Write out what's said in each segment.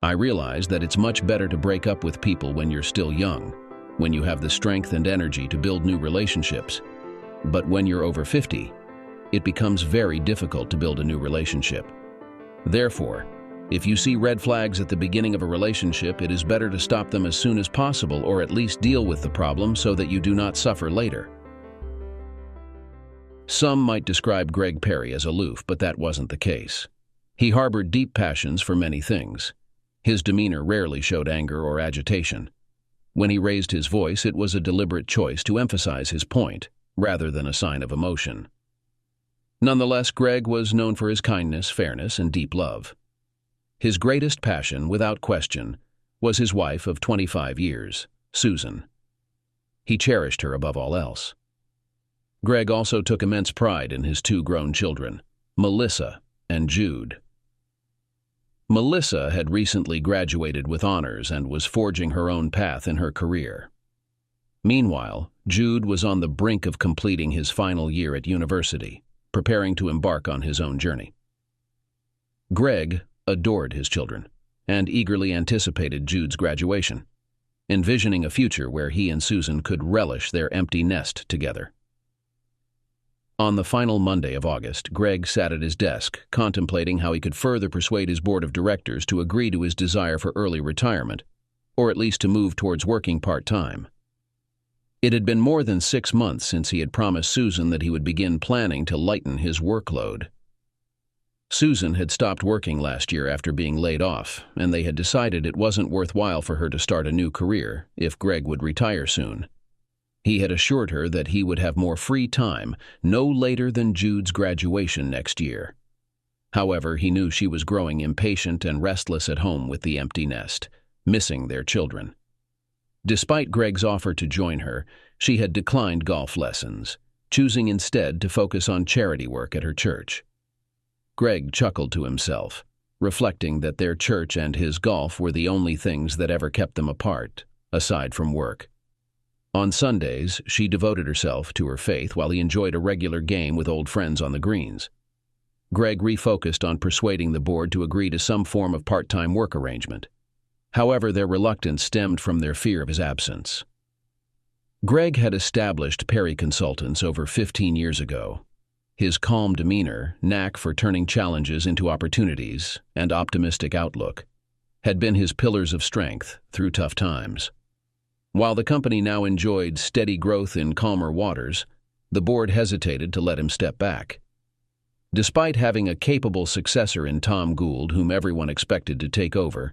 I realize that it's much better to break up with people when you're still young, when you have the strength and energy to build new relationships. But when you're over 50, it becomes very difficult to build a new relationship. Therefore, if you see red flags at the beginning of a relationship, it is better to stop them as soon as possible, or at least deal with the problem so that you do not suffer later. Some might describe Greg Perry as aloof, but that wasn't the case. He harbored deep passions for many things. His demeanor rarely showed anger or agitation. When he raised his voice, it was a deliberate choice to emphasize his point, rather than a sign of emotion. Nonetheless, Greg was known for his kindness, fairness, and deep love. His greatest passion, without question, was his wife of 25 years, Susan. He cherished her above all else. Greg also took immense pride in his two grown children, Melissa and Jude. Melissa had recently graduated with honors and was forging her own path in her career. Meanwhile, Jude was on the brink of completing his final year at university, preparing to embark on his own journey. Greg adored his children and eagerly anticipated Jude's graduation, envisioning a future where he and Susan could relish their empty nest together. On the final Monday of August, Greg sat at his desk, contemplating how he could further persuade his board of directors to agree to his desire for early retirement, or at least to move towards working part-time. It had been more than 6 months since he had promised Susan that he would begin planning to lighten his workload. Susan had stopped working last year after being laid off, and they had decided it wasn't worthwhile for her to start a new career if Greg would retire soon. He had assured her that he would have more free time no later than Jude's graduation next year. However, he knew she was growing impatient and restless at home with the empty nest, missing their children. Despite Greg's offer to join her, she had declined golf lessons, choosing instead to focus on charity work at her church. Greg chuckled to himself, reflecting that their church and his golf were the only things that ever kept them apart, aside from work. On Sundays, she devoted herself to her faith while he enjoyed a regular game with old friends on the greens. Greg refocused on persuading the board to agree to some form of part-time work arrangement. However, their reluctance stemmed from their fear of his absence. Greg had established Perry Consultants over 15 years ago. His calm demeanor, knack for turning challenges into opportunities, and optimistic outlook had been his pillars of strength through tough times. While the company now enjoyed steady growth in calmer waters, the board hesitated to let him step back. Despite having a capable successor in Tom Gould, whom everyone expected to take over,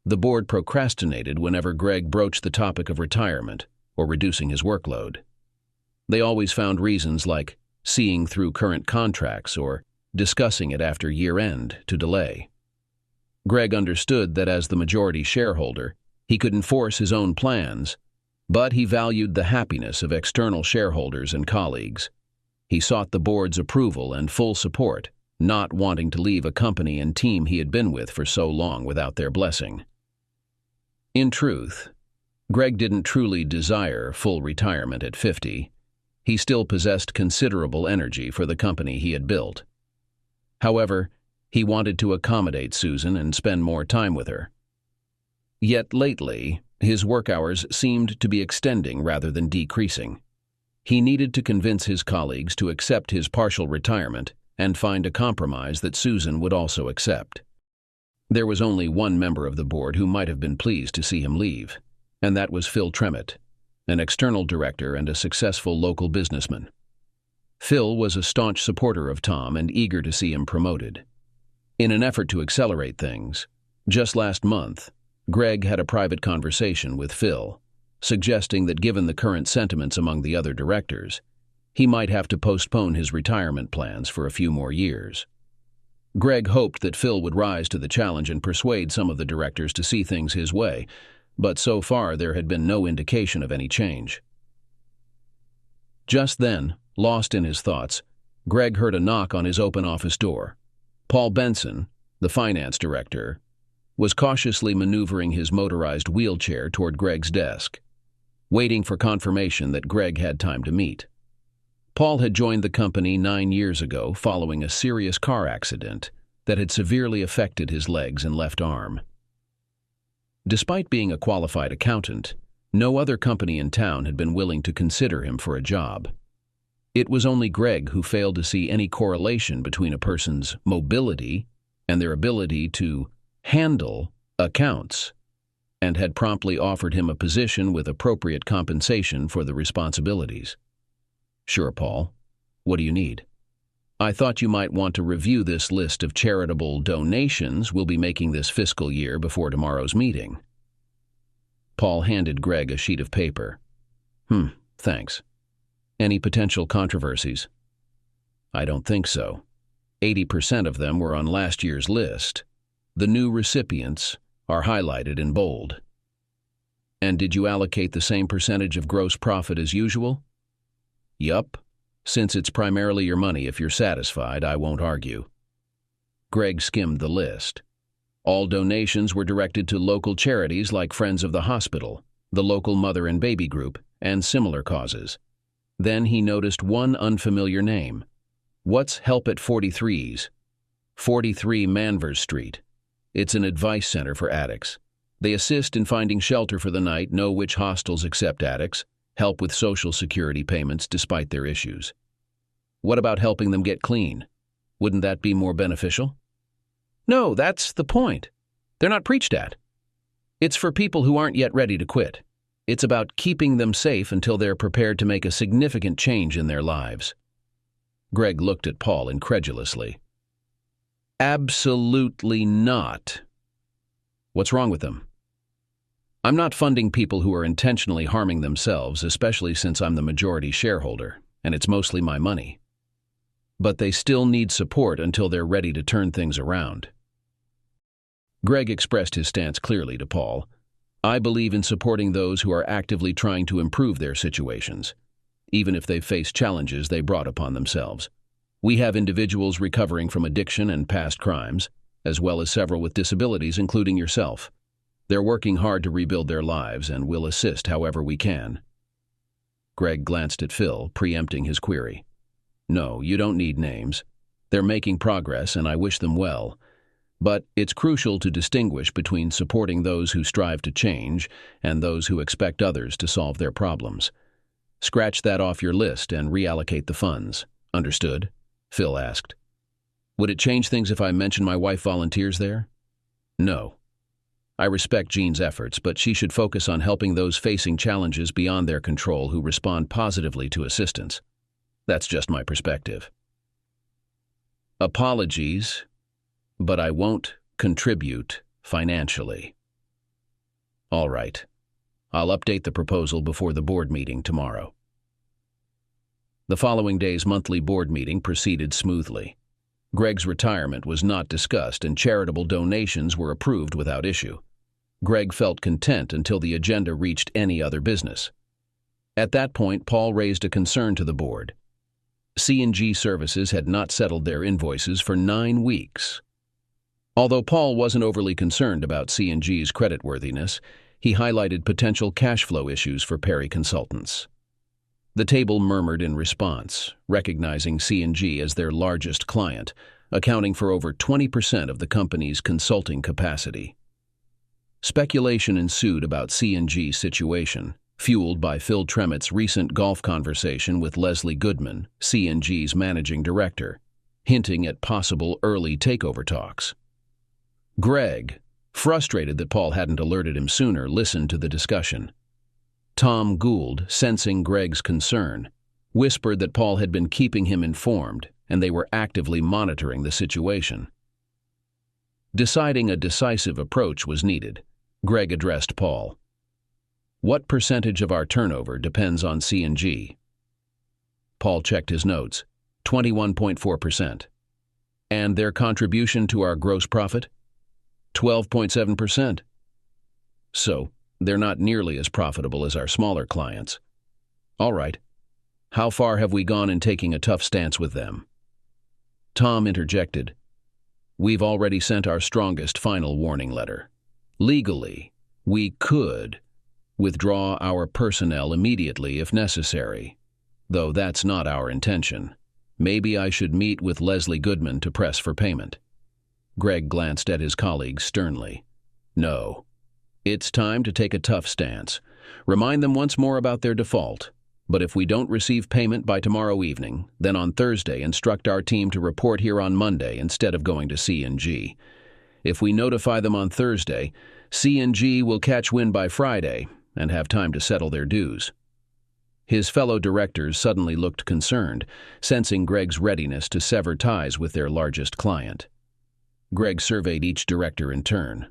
the board procrastinated whenever Greg broached the topic of retirement or reducing his workload. They always found reasons like seeing through current contracts or discussing it after year-end to delay. Greg understood that as the majority shareholder, he could enforce his own plans, but he valued the happiness of external shareholders and colleagues. He sought the board's approval and full support, not wanting to leave a company and team he had been with for so long without their blessing. In truth, Greg didn't truly desire full retirement at 50. He still possessed considerable energy for the company he had built. However, he wanted to accommodate Susan and spend more time with her. Yet lately, his work hours seemed to be extending rather than decreasing. He needed to convince his colleagues to accept his partial retirement and find a compromise that Susan would also accept. There was only one member of the board who might have been pleased to see him leave, and that was Phil Tremett, an external director and a successful local businessman. Phil was a staunch supporter of Tom and eager to see him promoted. In an effort to accelerate things, just last month, Greg had a private conversation with Phil, suggesting that given the current sentiments among the other directors, he might have to postpone his retirement plans for a few more years. Greg hoped that Phil would rise to the challenge and persuade some of the directors to see things his way, but so far there had been no indication of any change. Just then, lost in his thoughts, Greg heard a knock on his open office door. Paul Benson, the finance director, was cautiously maneuvering his motorized wheelchair toward Greg's desk, waiting for confirmation that Greg had time to meet. Paul had joined the company 9 years ago following a serious car accident that had severely affected his legs and left arm. Despite being a qualified accountant, no other company in town had been willing to consider him for a job. It was only Greg who failed to see any correlation between a person's mobility and their ability to handle accounts, and had promptly offered him a position with appropriate compensation for the responsibilities. "Sure, Paul. What do you need?" "I thought you might want to review this list of charitable donations we'll be making this fiscal year before tomorrow's meeting." Paul handed Greg a sheet of paper. Thanks. Any potential controversies?" "I don't think so. 80% of them were on last year's list. The new recipients are highlighted in bold." "And did you allocate the same percentage of gross profit as usual?" "Yup. Since it's primarily your money, if you're satisfied, I won't argue." Greg skimmed the list. All donations were directed to local charities like Friends of the Hospital, the local mother and baby group, and similar causes. Then he noticed one unfamiliar name. "What's Help at 43's? 43 Manvers Street. It's an advice center for addicts. They assist in finding shelter for the night, know which hostels accept addicts, help with Social Security payments despite their issues." "What about helping them get clean? Wouldn't that be more beneficial?" "No, that's the point. They're not preached at. It's for people who aren't yet ready to quit. It's about keeping them safe until they're prepared to make a significant change in their lives." Greg looked at Paul incredulously. "Absolutely not." "What's wrong with them?" "I'm not funding people who are intentionally harming themselves, especially since I'm the majority shareholder, and it's mostly my money. But they still need support until they're ready to turn things around." Greg expressed his stance clearly to Paul. "I believe in supporting those who are actively trying to improve their situations, even if they face challenges they brought upon themselves. We have individuals recovering from addiction and past crimes, as well as several with disabilities, including yourself. They're working hard to rebuild their lives, and we'll assist however we can." Greg glanced at Phil, preempting his query. "No, you don't need names. They're making progress, and I wish them well. But it's crucial to distinguish between supporting those who strive to change and those who expect others to solve their problems. Scratch that off your list and reallocate the funds. Understood?" Phil asked. "Would it change things if I mentioned my wife volunteers there?" "No. I respect Jean's efforts, but she should focus on helping those facing challenges beyond their control who respond positively to assistance. That's just my perspective." "Apologies, but I won't contribute financially." "All right. I'll update the proposal before the board meeting tomorrow." The following day's monthly board meeting proceeded smoothly. Greg's retirement was not discussed, and charitable donations were approved without issue. Greg felt content until the agenda reached any other business. At that point, Paul raised a concern to the board. C&G Services had not settled their invoices for 9 weeks. Although Paul wasn't overly concerned about C&G's creditworthiness, he highlighted potential cash flow issues for Perry Consultants. The table murmured in response, recognizing C&G as their largest client, accounting for over 20% of the company's consulting capacity. Speculation ensued about C&G's situation, fueled by Phil Tremott's recent golf conversation with Leslie Goodman, C&G's managing director, hinting at possible early takeover talks. Greg, frustrated that Paul hadn't alerted him sooner, listened to the discussion. Tom Gould, sensing Greg's concern, whispered that Paul had been keeping him informed and they were actively monitoring the situation. Deciding a decisive approach was needed, Greg addressed Paul. "What percentage of our turnover depends on C&G?" Paul checked his notes. 21.4%. "And their contribution to our gross profit?" 12.7%. "So, they're not nearly as profitable as our smaller clients." "All right. How far have we gone in taking a tough stance with them?" Tom interjected. "We've already sent our strongest final warning letter. Legally, we could withdraw our personnel immediately if necessary, though that's not our intention. Maybe I should meet with Leslie Goodman to press for payment." Greg glanced at his colleague sternly. "No. It's time to take a tough stance. Remind them once more about their default. But if we don't receive payment by tomorrow evening, then on Thursday instruct our team to report here on Monday instead of going to C&G. If we notify them on Thursday, C&G will catch wind by Friday and have time to settle their dues. His fellow directors suddenly looked concerned, sensing Greg's readiness to sever ties with their largest client. Greg surveyed each director in turn.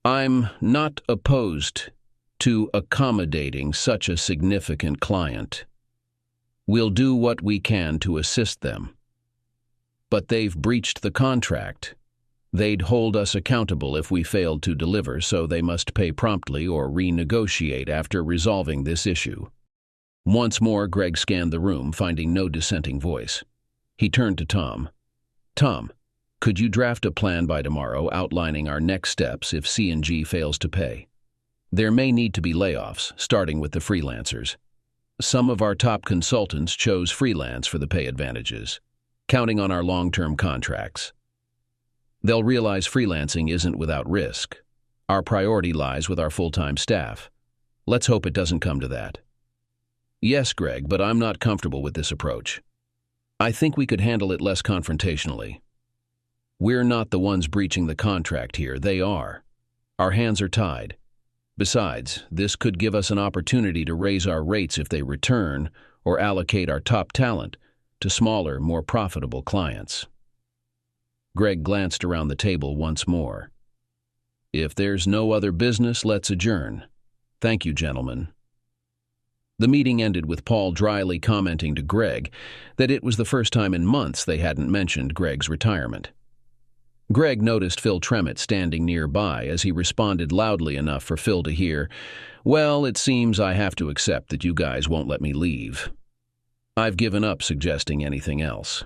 I'm not opposed to accommodating such a significant client. We'll do what we can to assist them. But they've breached the contract. They'd hold us accountable if we failed to deliver, so they must pay promptly or renegotiate after resolving this issue. Once more, Greg scanned the room, finding no dissenting voice. He turned to Tom. Tom, could you draft a plan by tomorrow outlining our next steps if C&G fails to pay? There may need to be layoffs, starting with the freelancers. Some of our top consultants chose freelance for the pay advantages, counting on our long-term contracts. They'll realize freelancing isn't without risk. Our priority lies with our full-time staff. Let's hope it doesn't come to that. Yes, Greg, but I'm not comfortable with this approach. I think we could handle it less confrontationally. We're not the ones breaching the contract here, they are. Our hands are tied. Besides, this could give us an opportunity to raise our rates if they return or allocate our top talent to smaller, more profitable clients. Greg glanced around the table once more. If there's no other business, let's adjourn. Thank you, gentlemen. The meeting ended with Paul dryly commenting to Greg that it was the first time in months they hadn't mentioned Greg's retirement. Greg noticed Phil Tremett standing nearby as he responded loudly enough for Phil to hear, "Well, it seems I have to accept that you guys won't let me leave. I've given up suggesting anything else."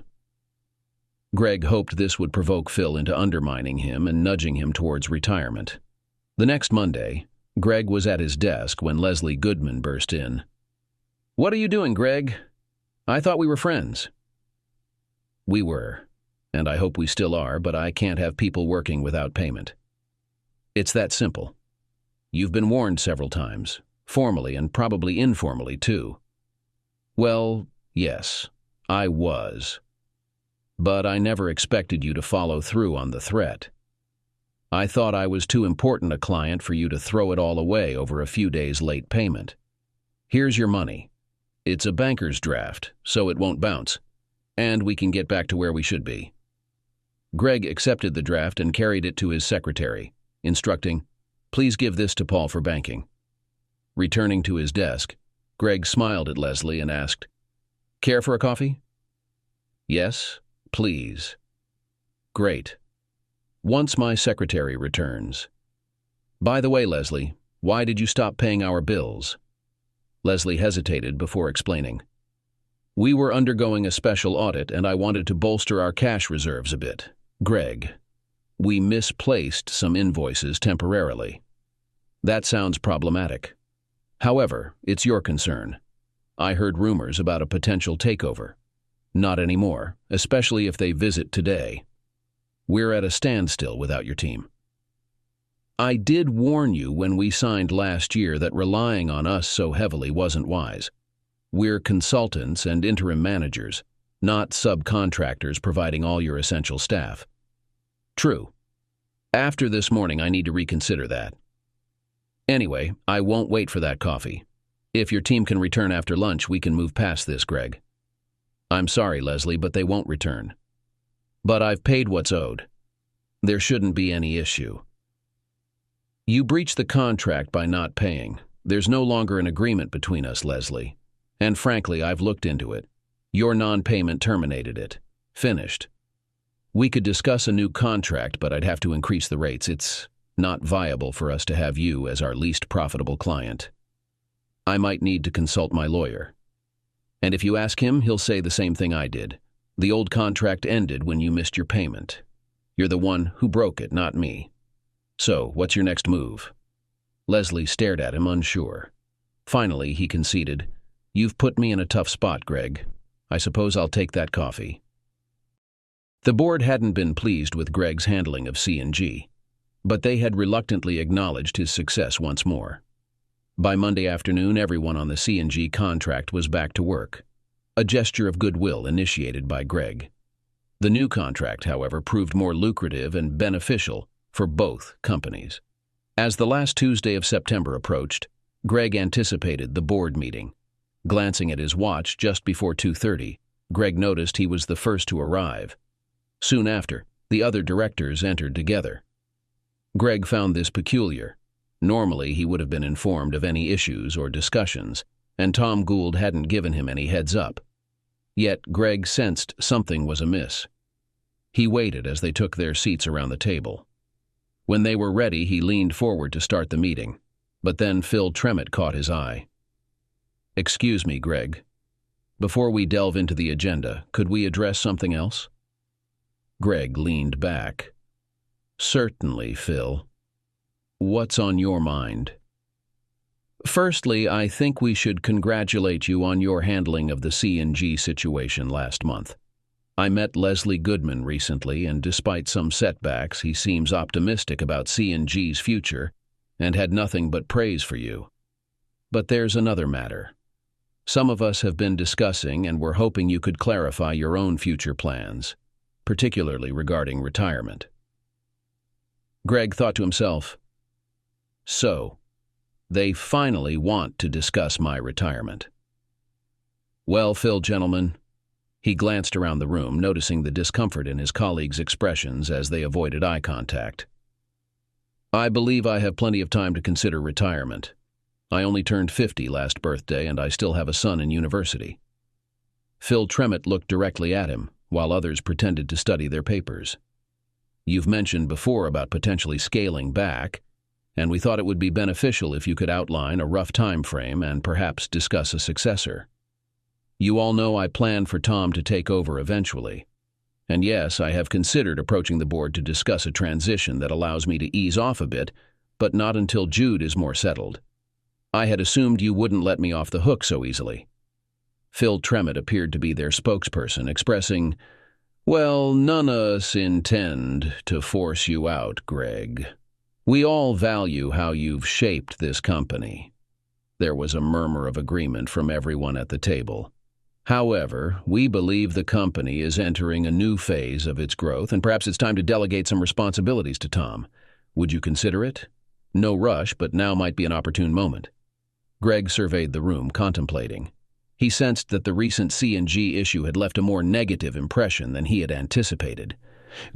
Greg hoped this would provoke Phil into undermining him and nudging him towards retirement. The next Monday, Greg was at his desk when Leslie Goodman burst in. "What are you doing, Greg? I thought we were friends." "We were, and I hope we still are, but I can't have people working without payment. It's that simple. You've been warned several times, formally and probably informally too." "Well, yes, I was. But I never expected you to follow through on the threat. I thought I was too important a client for you to throw it all away over a few days' late payment. Here's your money. It's a banker's draft, so it won't bounce, and we can get back to where we should be." Greg accepted the draft and carried it to his secretary, instructing, "Please give this to Paul for banking." Returning to his desk, Greg smiled at Leslie and asked, "Care for a coffee?" "Yes, please." "Great. Once my secretary returns. By the way, Leslie, why did you stop paying our bills?" Leslie hesitated before explaining. "We were undergoing a special audit and I wanted to bolster our cash reserves a bit. Greg, we misplaced some invoices temporarily. That sounds problematic. However, it's your concern. I heard rumors about a potential takeover. Not anymore, especially if they visit today. We're at a standstill without your team. I did warn you when we signed last year that relying on us so heavily wasn't wise. We're consultants and interim managers, not subcontractors providing all your essential staff." "True. After this morning, I need to reconsider that. Anyway, I won't wait for that coffee. If your team can return after lunch, we can move past this, Greg." "I'm sorry, Leslie, but they won't return. But I've paid what's owed. There shouldn't be any issue." "You breached the contract by not paying. There's no longer an agreement between us, Leslie. And frankly, I've looked into it. Your non-payment terminated it. Finished. We could discuss a new contract, but I'd have to increase the rates. It's not viable for us to have you as our least profitable client. I might need to consult my lawyer. And if you ask him, he'll say the same thing I did. The old contract ended when you missed your payment. You're the one who broke it, not me. So, what's your next move?" Leslie stared at him, unsure. Finally, he conceded, "You've put me in a tough spot, Greg. I suppose I'll take that coffee." The board hadn't been pleased with Greg's handling of C&G. but they had reluctantly acknowledged his success once more. By Monday afternoon, everyone on the C&G contract was back to work, a gesture of goodwill initiated by Greg. The new contract, however, proved more lucrative and beneficial for both companies. As the last Tuesday of September approached, Greg anticipated the board meeting. Glancing at his watch just before 2:30, Greg noticed he was the first to arrive. Soon after, the other directors entered together. Greg found this peculiar. Normally, he would have been informed of any issues or discussions, and Tom Gould hadn't given him any heads up. Yet Greg sensed something was amiss. He waited as they took their seats around the table. When they were ready, he leaned forward to start the meeting, but then Phil Tremott caught his eye. "Excuse me, Greg. Before we delve into the agenda, could we address something else?" Greg leaned back. "Certainly, Phil. What's on your mind?" "Firstly, I think we should congratulate you on your handling of the C&G situation last month. I met Leslie Goodman recently, and despite some setbacks, he seems optimistic about C&G's future and had nothing but praise for you. But there's another matter. Some of us have been discussing and we're hoping you could clarify your own future plans, particularly regarding retirement." Greg thought to himself, "So, they finally want to discuss my retirement. Well, Phil, gentlemen," he glanced around the room, noticing the discomfort in his colleagues' expressions as they avoided eye contact. "I believe I have plenty of time to consider retirement. I only turned 50 last birthday, and I still have a son in university." Phil Tremott looked directly at him, while others pretended to study their papers. "You've mentioned before about potentially scaling back, and we thought it would be beneficial if you could outline a rough time frame and perhaps discuss a successor. You all know I plan for Tom to take over eventually. And yes, I have considered approaching the board to discuss a transition that allows me to ease off a bit, but not until Jude is more settled. I had assumed you wouldn't let me off the hook so easily." Phil Tremott appeared to be their spokesperson, expressing, "Well, none of us intend to force you out, Greg. We all value how you've shaped this company." There was a murmur of agreement from everyone at the table. "However, we believe the company is entering a new phase of its growth, and perhaps it's time to delegate some responsibilities to Tom. Would you consider it? No rush, but now might be an opportune moment." Greg surveyed the room, contemplating. He sensed that the recent C&G issue had left a more negative impression than he had anticipated.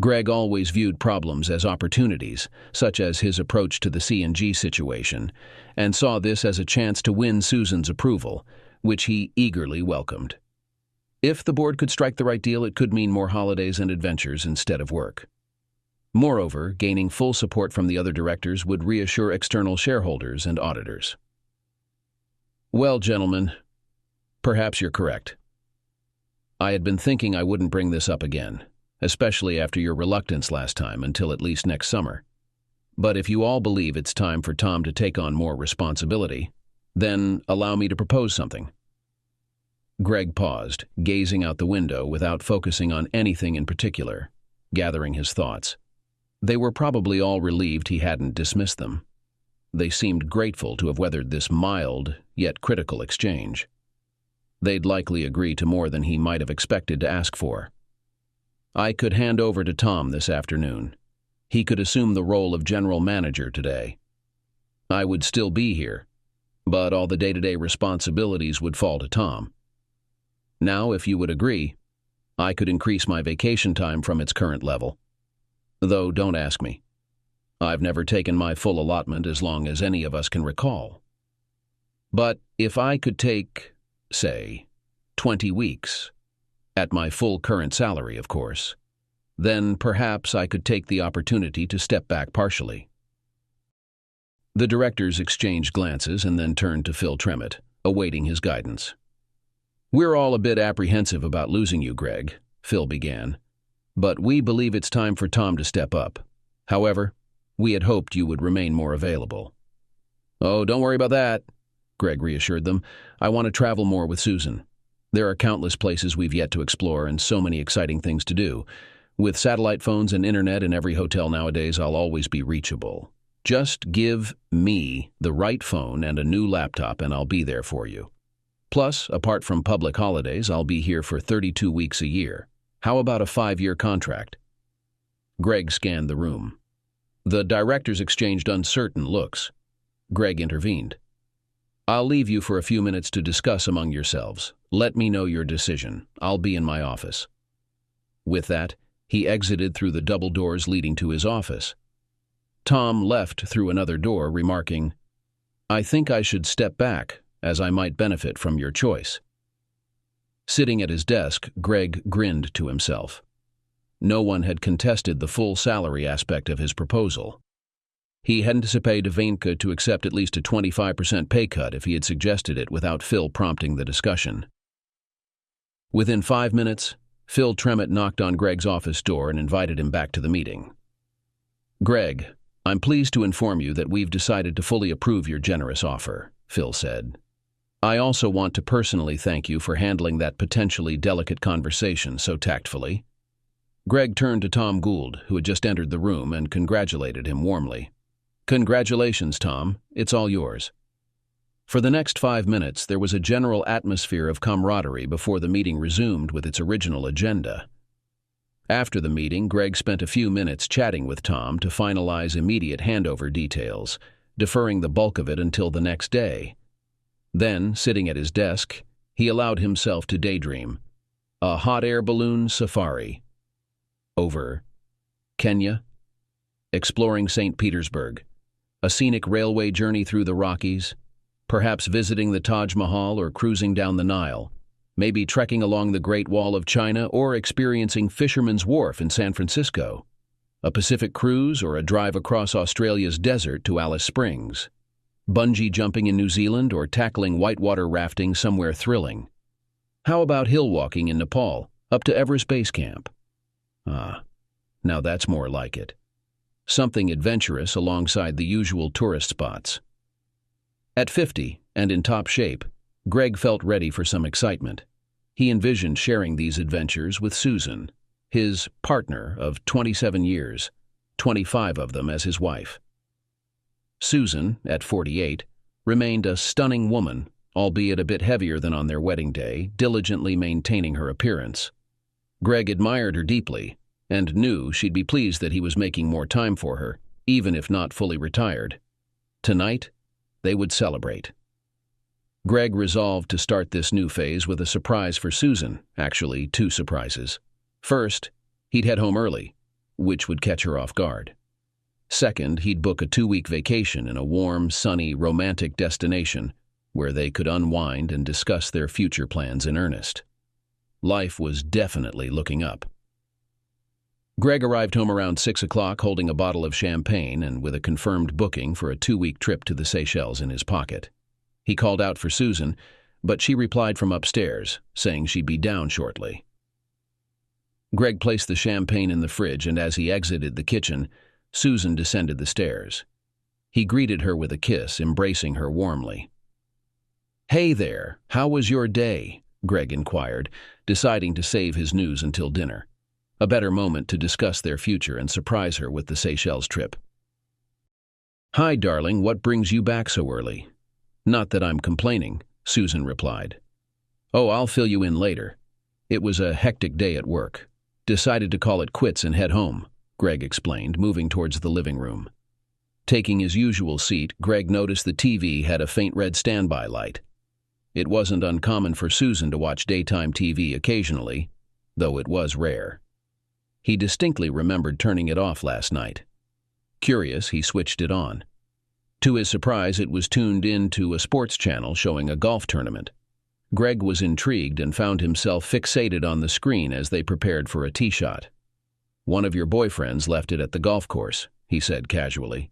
Greg always viewed problems as opportunities, such as his approach to the C&G situation, and saw this as a chance to win Susan's approval, which he eagerly welcomed. If the board could strike the right deal, it could mean more holidays and adventures instead of work. Moreover, gaining full support from the other directors would reassure external shareholders and auditors. "Well, gentlemen, perhaps you're correct. I had been thinking I wouldn't bring this up again, especially after your reluctance last time, until at least next summer. But if you all believe it's time for Tom to take on more responsibility, then allow me to propose something." Greg paused, gazing out the window without focusing on anything in particular, gathering his thoughts. They were probably all relieved he hadn't dismissed them. They seemed grateful to have weathered this mild, yet critical exchange. They'd likely agree to more than he might have expected to ask for. "I could hand over to Tom this afternoon. He could assume the role of general manager today. I would still be here, but all the day-to-day responsibilities would fall to Tom. Now, if you would agree, I could increase my vacation time from its current level. Though don't ask me. I've never taken my full allotment as long as any of us can recall. But if I could take, say, 20 weeks, at my full current salary, of course, then perhaps I could take the opportunity to step back partially." The directors exchanged glances and then turned to Phil Tremott, awaiting his guidance. "We're all a bit apprehensive about losing you, Greg," Phil began, "but we believe it's time for Tom to step up. However, we had hoped you would remain more available." "Oh, don't worry about that," Greg reassured them. "I want to travel more with Susan. There are countless places we've yet to explore and so many exciting things to do. With satellite phones and internet in every hotel nowadays, I'll always be reachable. Just give me the right phone and a new laptop and I'll be there for you. Plus, apart from public holidays, I'll be here for 32 weeks a year. How about a 5-year contract? Greg scanned the room. The directors exchanged uncertain looks. Greg intervened. I'll leave you for a few minutes to discuss among yourselves. Let me know your decision. I'll be in my office. With that, he exited through the double doors leading to his office. Tom left through another door, remarking, I think I should step back, as I might benefit from your choice. Sitting at his desk, Greg grinned to himself. No one had contested the full salary aspect of his proposal. He had anticipated Ivanka to accept at least a 25% pay cut if he had suggested it without Phil prompting the discussion. Within 5 minutes, Phil Tremont knocked on Greg's office door and invited him back to the meeting. Greg, I'm pleased to inform you that we've decided to fully approve your generous offer, Phil said. I also want to personally thank you for handling that potentially delicate conversation so tactfully. Greg turned to Tom Gould, who had just entered the room, and congratulated him warmly. Congratulations, Tom. It's all yours. For the next 5 minutes, there was a general atmosphere of camaraderie before the meeting resumed with its original agenda. After the meeting, Greg spent a few minutes chatting with Tom to finalize immediate handover details, deferring the bulk of it until the next day. Then, sitting at his desk, he allowed himself to daydream. A hot air balloon safari. Over Kenya. Exploring St. Petersburg. A scenic railway journey through the Rockies. Perhaps visiting the Taj Mahal or cruising down the Nile. Maybe trekking along the Great Wall of China or experiencing Fisherman's Wharf in San Francisco. A Pacific cruise or a drive across Australia's desert to Alice Springs. Bungee jumping in New Zealand or tackling whitewater rafting somewhere thrilling. How about hill walking in Nepal, up to Everest Base Camp? Now that's more like it. Something adventurous alongside the usual tourist spots. At 50, and in top shape, Greg felt ready for some excitement. He envisioned sharing these adventures with Susan, his partner of 27 years, 25 of them as his wife. Susan, at 48, remained a stunning woman, albeit a bit heavier than on their wedding day, diligently maintaining her appearance. Greg admired her deeply, and knew she'd be pleased that he was making more time for her, even if not fully retired. Tonight, they would celebrate. Greg resolved to start this new phase with a surprise for Susan, actually 2 surprises. First, he'd head home early, which would catch her off guard. Second, he'd book a 2-week vacation in a warm, sunny, romantic destination where they could unwind and discuss their future plans in earnest. Life was definitely looking up. Greg arrived home around 6 o'clock holding a bottle of champagne and with a confirmed booking for a 2-week trip to the Seychelles in his pocket. He called out for Susan, but she replied from upstairs, saying she'd be down shortly. Greg placed the champagne in the fridge, and as he exited the kitchen, Susan descended the stairs. He greeted her with a kiss, embracing her warmly. "Hey there, how was your day?" Greg inquired, deciding to save his news until dinner. A better moment to discuss their future and surprise her with the Seychelles trip. "Hi, darling, what brings you back so early?" "Not that I'm complaining," Susan replied. "Oh, I'll fill you in later. It was a hectic day at work. Decided to call it quits and head home," Greg explained, moving towards the living room. Taking his usual seat, Greg noticed the TV had a faint red standby light. It wasn't uncommon for Susan to watch daytime TV occasionally, though it was rare. He distinctly remembered turning it off last night. Curious, he switched it on. To his surprise, it was tuned in to a sports channel showing a golf tournament. Greg was intrigued and found himself fixated on the screen as they prepared for a tee shot. "One of your boyfriends left it at the golf course," he said casually.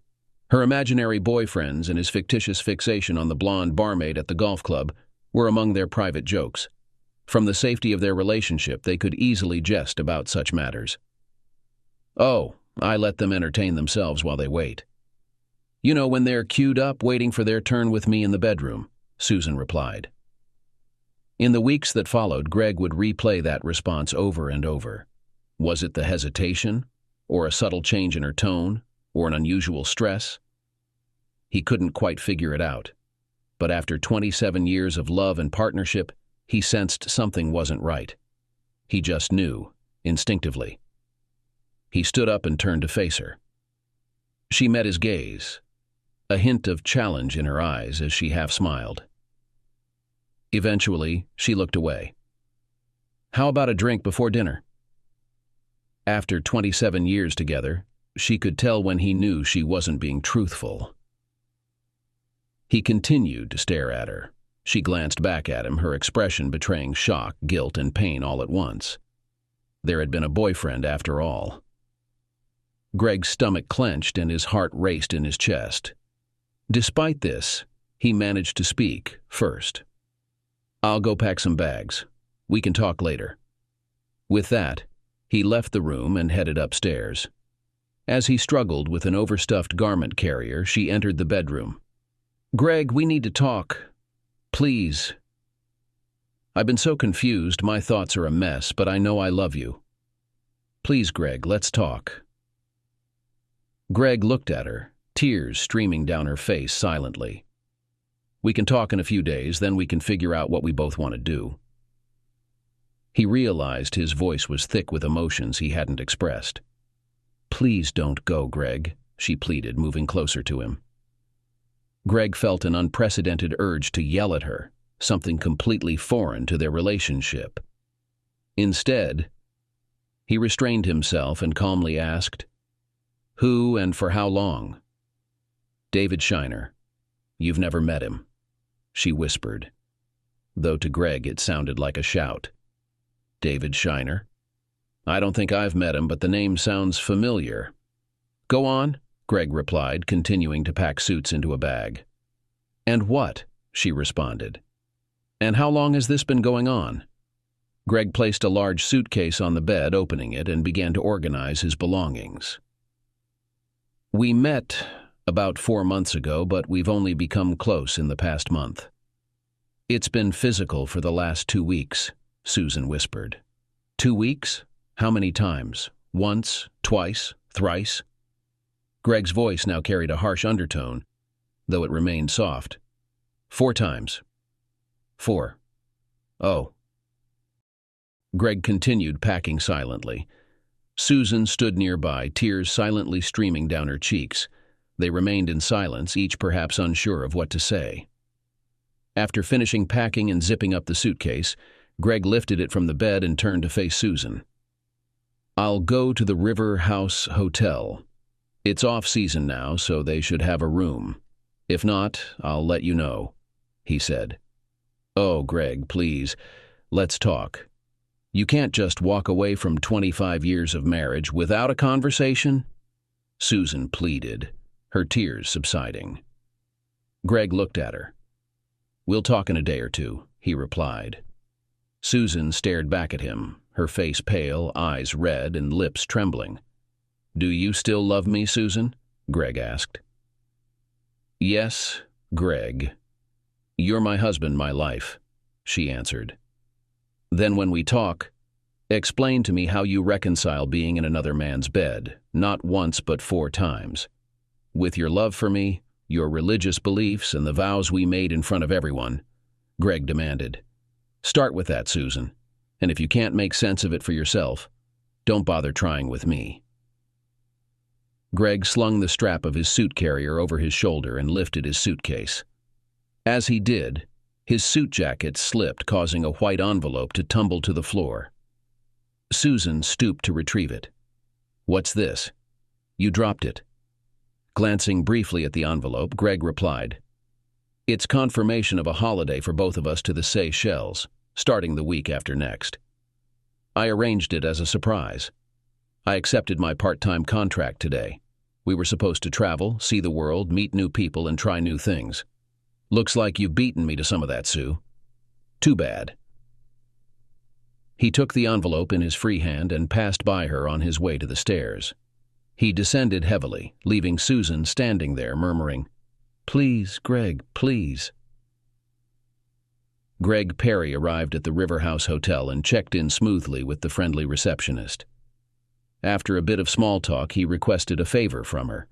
Her imaginary boyfriends and his fictitious fixation on the blonde barmaid at the golf club were among their private jokes. From the safety of their relationship, they could easily jest about such matters. "Oh, I let them entertain themselves while they wait. You know, when they're queued up waiting for their turn with me in the bedroom," Susan replied. In the weeks that followed, Greg would replay that response over and over. Was it the hesitation, or a subtle change in her tone, or an unusual stress? He couldn't quite figure it out, but after 27 years of love and partnership, he sensed something wasn't right. He just knew, instinctively. He stood up and turned to face her. She met his gaze, a hint of challenge in her eyes as she half smiled. Eventually, she looked away. How about a drink before dinner? After 27 years together, she could tell when he knew she wasn't being truthful. He continued to stare at her. She glanced back at him, her expression betraying shock, guilt, and pain all at once. There had been a boyfriend after all. Greg's stomach clenched and his heart raced in his chest. Despite this, he managed to speak first. I'll go pack some bags. We can talk later. With that, he left the room and headed upstairs. As he struggled with an overstuffed garment carrier, she entered the bedroom. Greg, we need to talk. Please. I've been so confused, my thoughts are a mess, but I know I love you. Please, Greg, let's talk. Greg looked at her, tears streaming down her face silently. We can talk in a few days, then we can figure out what we both want to do. He realized his voice was thick with emotions he hadn't expressed. Please don't go, Greg, she pleaded, moving closer to him. Greg felt an unprecedented urge to yell at her, something completely foreign to their relationship. Instead, he restrained himself and calmly asked, Who and for how long? David Shiner. You've never met him, she whispered, though to Greg it sounded like a shout. David Shiner? I don't think I've met him, but the name sounds familiar. Go on, Greg replied, continuing to pack suits into a bag. And what? She responded. And how long has this been going on? Greg placed a large suitcase on the bed, opening it, and began to organize his belongings. We met about 4 months ago, but we've only become close in the past month. It's been physical for the last 2 weeks, Susan whispered. 2 weeks? How many times? Once? Twice? Thrice? Greg's voice now carried a harsh undertone, though it remained soft. 4 times. 4. Oh. Greg continued packing silently. Susan stood nearby, tears silently streaming down her cheeks. They remained in silence, each perhaps unsure of what to say. After finishing packing and zipping up the suitcase, Greg lifted it from the bed and turned to face Susan. I'll go to the River House Hotel. It's off-season now, so they should have a room. If not, I'll let you know, he said. Oh, Greg, please, let's talk. You can't just walk away from 25 years of marriage without a conversation? Susan pleaded, her tears subsiding. Greg looked at her. We'll talk in a day or two, he replied. Susan stared back at him, her face pale, eyes red, and lips trembling. Do you still love me, Susan? Greg asked. Yes, Greg. You're my husband, my life, she answered. Then when we talk, explain to me how you reconcile being in another man's bed, not once but 4 times. With your love for me, your religious beliefs, and the vows we made in front of everyone, Greg demanded. Start with that, Susan, and if you can't make sense of it for yourself, don't bother trying with me. Greg slung the strap of his suit carrier over his shoulder and lifted his suitcase. As he did, his suit jacket slipped, causing a white envelope to tumble to the floor. Susan stooped to retrieve it. What's this? You dropped it. Glancing briefly at the envelope, Greg replied, It's confirmation of a holiday for both of us to the Seychelles, starting the week after next. I arranged it as a surprise. I accepted my part-time contract today. We were supposed to travel, see the world, meet new people, and try new things. Looks like you've beaten me to some of that, Sue. Too bad. He took the envelope in his free hand and passed by her on his way to the stairs. He descended heavily, leaving Susan standing there murmuring, Please, Greg, please. Greg Perry arrived at the River House Hotel and checked in smoothly with the friendly receptionist. After a bit of small talk, he requested a favor from her.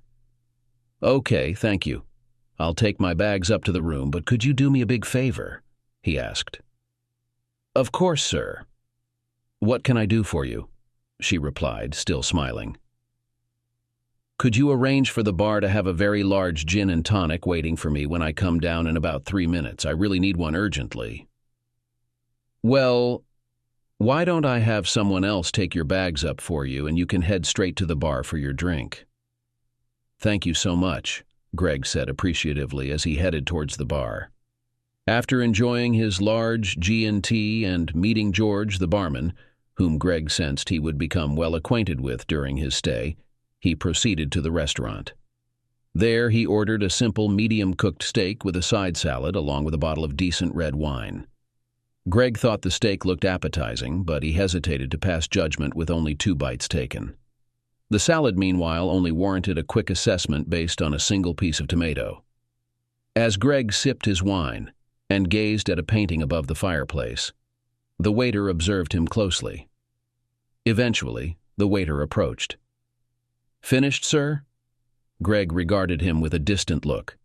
"Okay, thank you. I'll take my bags up to the room, but could you do me a big favor?" he asked. "Of course, sir." "What can I do for you?" she replied, still smiling. "Could you arrange for the bar to have a very large gin and tonic waiting for me when I come down in about 3 minutes? I really need one urgently." "Well, why don't I have someone else take your bags up for you and you can head straight to the bar for your drink?" "Thank you so much," Greg said appreciatively as he headed towards the bar. After enjoying his large G&T and meeting George, the barman, whom Greg sensed he would become well acquainted with during his stay, he proceeded to the restaurant. There he ordered a simple medium-cooked steak with a side salad along with a bottle of decent red wine. Greg thought the steak looked appetizing, but he hesitated to pass judgment with only 2 bites taken. The salad, meanwhile, only warranted a quick assessment based on a single piece of tomato. As Greg sipped his wine and gazed at a painting above the fireplace, the waiter observed him closely. Eventually, the waiter approached. "Finished, sir?" Greg regarded him with a distant look.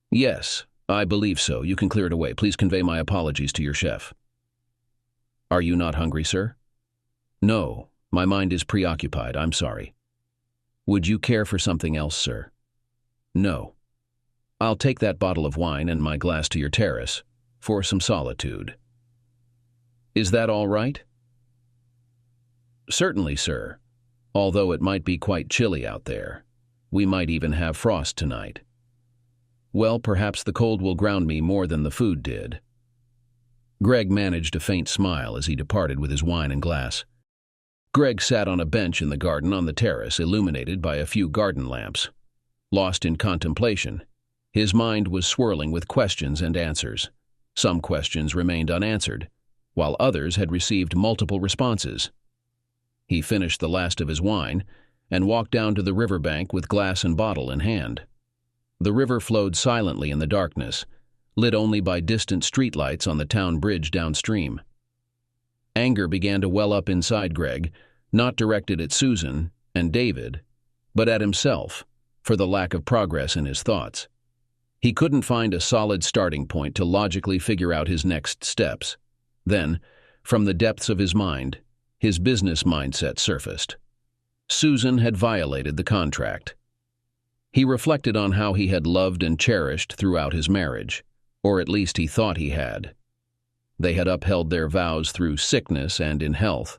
"Yes, I believe so. You can clear it away. Please convey my apologies to your chef." "Are you not hungry, sir?" "No, my mind is preoccupied. I'm sorry." "Would you care for something else, sir?" "No. I'll take that bottle of wine and my glass to your terrace for some solitude." "Is that all right?" "Certainly, sir. Although it might be quite chilly out there. We might even have frost tonight." "Well, perhaps the cold will ground me more than the food did." Greg managed a faint smile as he departed with his wine and glass. Greg sat on a bench in the garden on the terrace, illuminated by a few garden lamps. Lost in contemplation, his mind was swirling with questions and answers. Some questions remained unanswered, while others had received multiple responses. He finished the last of his wine and walked down to the riverbank with glass and bottle in hand. The river flowed silently in the darkness, lit only by distant streetlights on the town bridge downstream. Anger began to well up inside Greg, not directed at Susan and David, but at himself, for the lack of progress in his thoughts. He couldn't find a solid starting point to logically figure out his next steps. Then, from the depths of his mind, his business mindset surfaced. Susan had violated the contract. He reflected on how he had loved and cherished throughout his marriage, or at least he thought he had. They had upheld their vows through sickness and in health,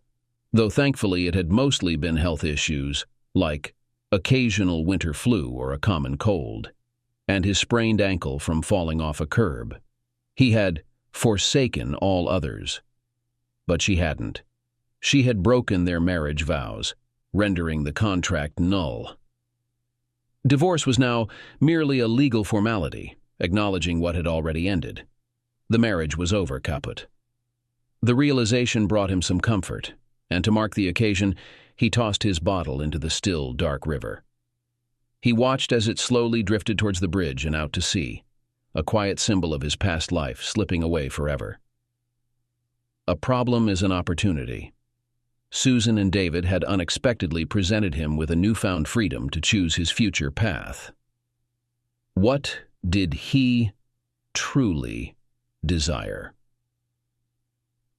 though thankfully it had mostly been health issues, like occasional winter flu or a common cold, and his sprained ankle from falling off a curb. He had forsaken all others. But she hadn't. She had broken their marriage vows, rendering the contract null. Divorce was now merely a legal formality, acknowledging what had already ended. The marriage was over, kaput. The realization brought him some comfort, and to mark the occasion, he tossed his bottle into the still, dark river. He watched as it slowly drifted towards the bridge and out to sea, a quiet symbol of his past life slipping away forever. A problem is an opportunity. Susan and David had unexpectedly presented him with a newfound freedom to choose his future path. What did he truly desire?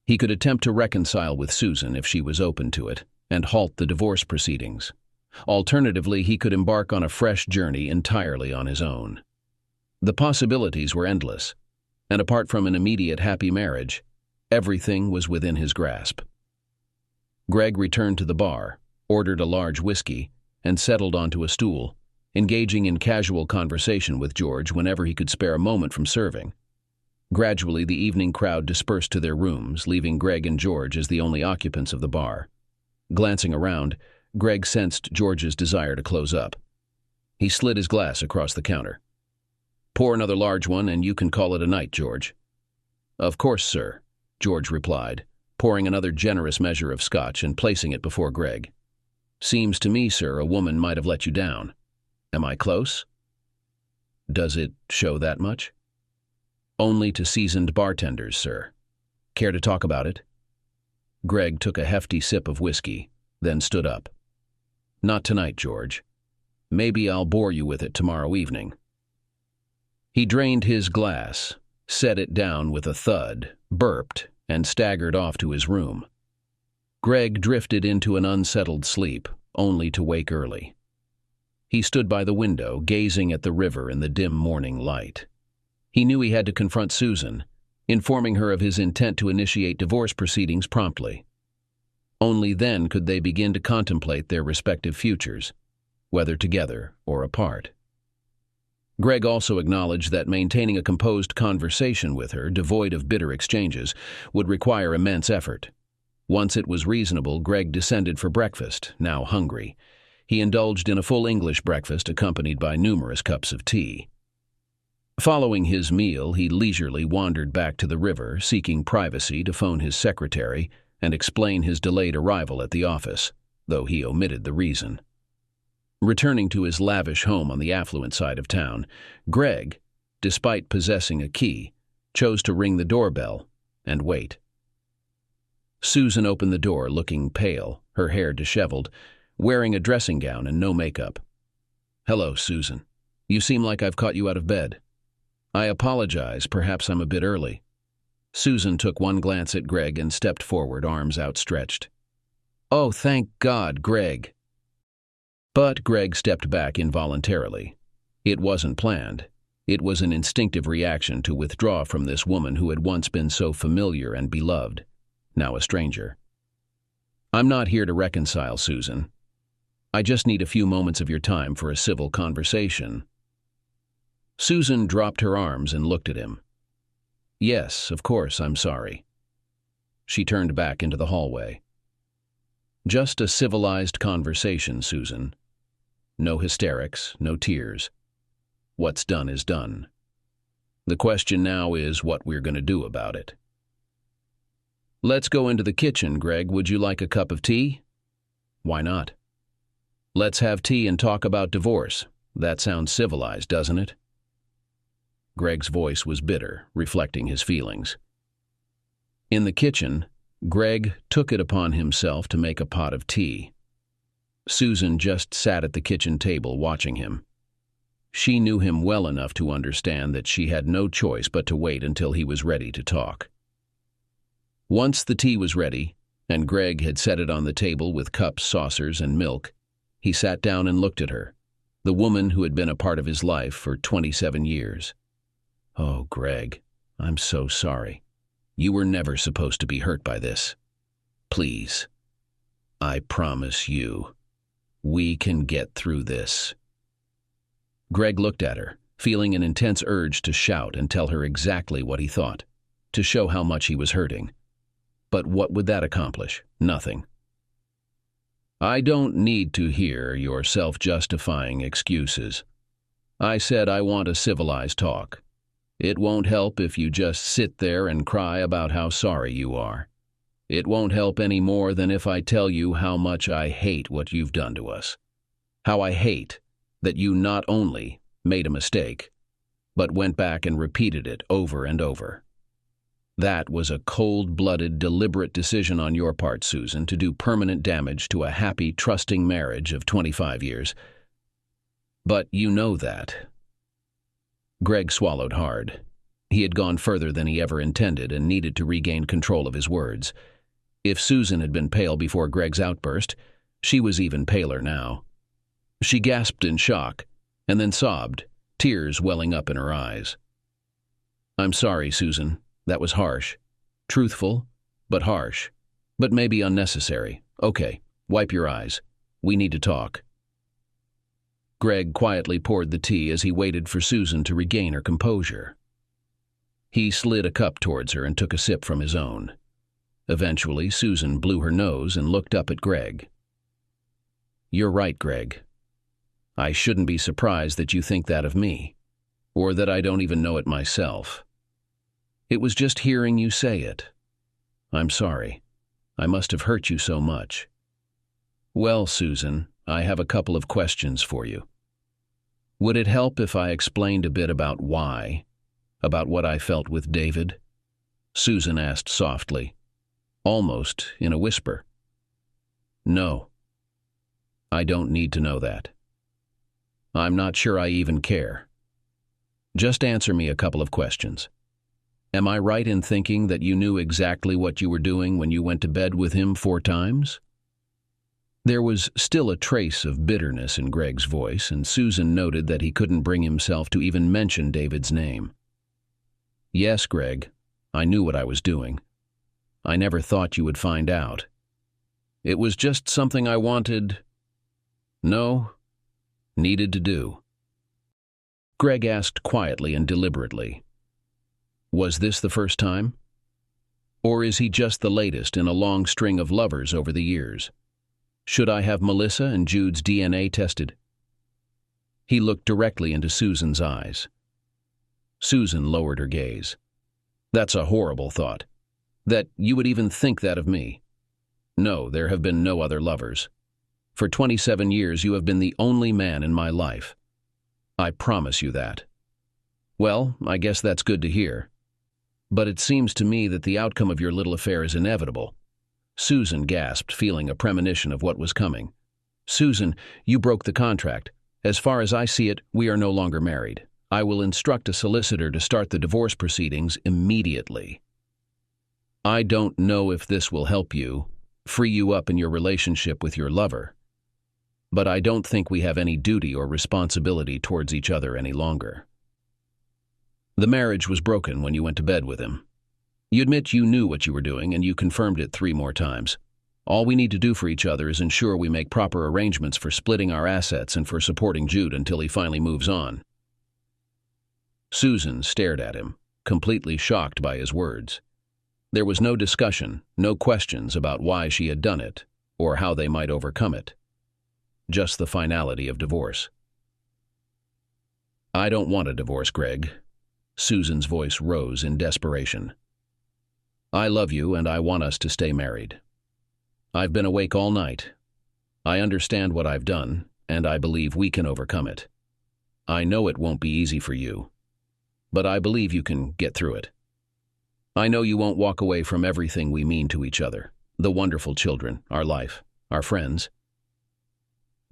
He could attempt to reconcile with Susan if she was open to it, and halt the divorce proceedings. Alternatively, he could embark on a fresh journey entirely on his own. The possibilities were endless, and apart from an immediate happy marriage, everything was within his grasp. Greg returned to the bar, ordered a large whiskey, and settled onto a stool, engaging in casual conversation with George whenever he could spare a moment from serving. Gradually, the evening crowd dispersed to their rooms, leaving Greg and George as the only occupants of the bar. Glancing around, Greg sensed George's desire to close up. He slid his glass across the counter. "Pour another large one, and you can call it a night, George." "Of course, sir," George replied, pouring another generous measure of scotch and placing it before Greg. "Seems to me, sir, a woman might have let you down. Am I close?" "Does it show that much?" "Only to seasoned bartenders, sir. Care to talk about it?" Greg took a hefty sip of whiskey, then stood up. Not tonight, George. Maybe I'll bore you with it tomorrow evening. He drained his glass, set it down with a thud, burped, and staggered off to his room. Greg drifted into an unsettled sleep, only to wake early. He stood by the window, gazing at the river in the dim morning light. He knew he had to confront Susan, informing her of his intent to initiate divorce proceedings promptly. Only then could they begin to contemplate their respective futures, whether together or apart. Greg also acknowledged that maintaining a composed conversation with her, devoid of bitter exchanges, would require immense effort. Once it was reasonable, Greg descended for breakfast, now hungry. He indulged in a full English breakfast accompanied by numerous cups of tea. Following his meal, he leisurely wandered back to the river, seeking privacy to phone his secretary and explain his delayed arrival at the office, though he omitted the reason. Returning to his lavish home on the affluent side of town, Greg, despite possessing a key, chose to ring the doorbell and wait. Susan opened the door, looking pale, her hair disheveled, wearing a dressing gown and no makeup. "Hello, Susan. You seem like I've caught you out of bed. I apologize, perhaps I'm a bit early." Susan took one glance at Greg and stepped forward, arms outstretched. "Oh, thank God, Greg." But Greg stepped back involuntarily. It wasn't planned. It was an instinctive reaction to withdraw from this woman who had once been so familiar and beloved, now a stranger. "I'm not here to reconcile, Susan. I just need a few moments of your time for a civil conversation." Susan dropped her arms and looked at him. "Yes, of course, I'm sorry." She turned back into the hallway. "Just a civilized conversation, Susan. No hysterics, no tears. What's done is done. The question now is what we're going to do about it." "Let's go into the kitchen, Greg. Would you like a cup of tea?" "Why not?" "Let's have tea and talk about divorce. That sounds civilized, doesn't it?" Greg's voice was bitter, reflecting his feelings. In the kitchen, Greg took it upon himself to make a pot of tea. Susan just sat at the kitchen table watching him. She knew him well enough to understand that she had no choice but to wait until he was ready to talk. Once the tea was ready, and Greg had set it on the table with cups, saucers, and milk, he sat down and looked at her, the woman who had been a part of his life for 27 years. "Oh, Greg, I'm so sorry. You were never supposed to be hurt by this. Please, I promise you, we can get through this." Greg looked at her, feeling an intense urge to shout and tell her exactly what he thought, to show how much he was hurting. But what would that accomplish? Nothing. "I don't need to hear your self-justifying excuses. I said I want a civilized talk. It won't help if you just sit there and cry about how sorry you are. It won't help any more than if I tell you how much I hate what you've done to us. How I hate that you not only made a mistake, but went back and repeated it over and over. That was a cold-blooded, deliberate decision on your part, Susan, to do permanent damage to a happy, trusting marriage of 25 years. But you know that." Greg swallowed hard. He had gone further than he ever intended and needed to regain control of his words. If Susan had been pale before Greg's outburst, she was even paler now. She gasped in shock, and then sobbed, tears welling up in her eyes. "I'm sorry, Susan. That was harsh. Truthful, but harsh. But maybe unnecessary. Okay, wipe your eyes. We need to talk." Greg quietly poured the tea as he waited for Susan to regain her composure. He slid a cup towards her and took a sip from his own. Eventually, Susan blew her nose and looked up at Greg. "You're right, Greg. I shouldn't be surprised that you think that of me, or that I don't even know it myself. It was just hearing you say it. I'm sorry. I must have hurt you so much." "Well, Susan, I have a couple of questions for you. Would it help if I explained a bit about why, about what I felt with David?" Susan asked softly, almost in a whisper. "No." I don't need to know that. I'm not sure I even care. Just answer me a couple of questions. Am I right in thinking that you knew exactly what you were doing when you went to bed with him 4 times? There was still a trace of bitterness in Greg's voice, and Susan noted that he couldn't bring himself to even mention David's name. Yes, Greg, I knew what I was doing. I never thought you would find out. It was just something I needed to do. Greg asked quietly and deliberately, was this the first time? Or is he just the latest in a long string of lovers over the years? Should I have Melissa and Jude's DNA tested? He looked directly into Susan's eyes. Susan lowered her gaze. That's a horrible thought. That you would even think that of me. No, there have been no other lovers. For 27 years, you have been the only man in my life. I promise you that. Well, I guess that's good to hear. But it seems to me that the outcome of your little affair is inevitable. Susan gasped, feeling a premonition of what was coming. Susan, you broke the contract. As far as I see it, we are no longer married. I will instruct a solicitor to start the divorce proceedings immediately. I don't know if this will help you, free you up in your relationship with your lover. But I don't think we have any duty or responsibility towards each other any longer. The marriage was broken when you went to bed with him. You admit you knew what you were doing, and you confirmed it 3 more times. All we need to do for each other is ensure we make proper arrangements for splitting our assets and for supporting Jude until he finally moves on. Susan stared at him, completely shocked by his words. There was no discussion, no questions about why she had done it, or how they might overcome it. Just the finality of divorce. I don't want a divorce, Greg. Susan's voice rose in desperation. I love you and I want us to stay married. I've been awake all night. I understand what I've done, and I believe we can overcome it. I know it won't be easy for you, but I believe you can get through it. I know you won't walk away from everything we mean to each other, the wonderful children, our life, our friends.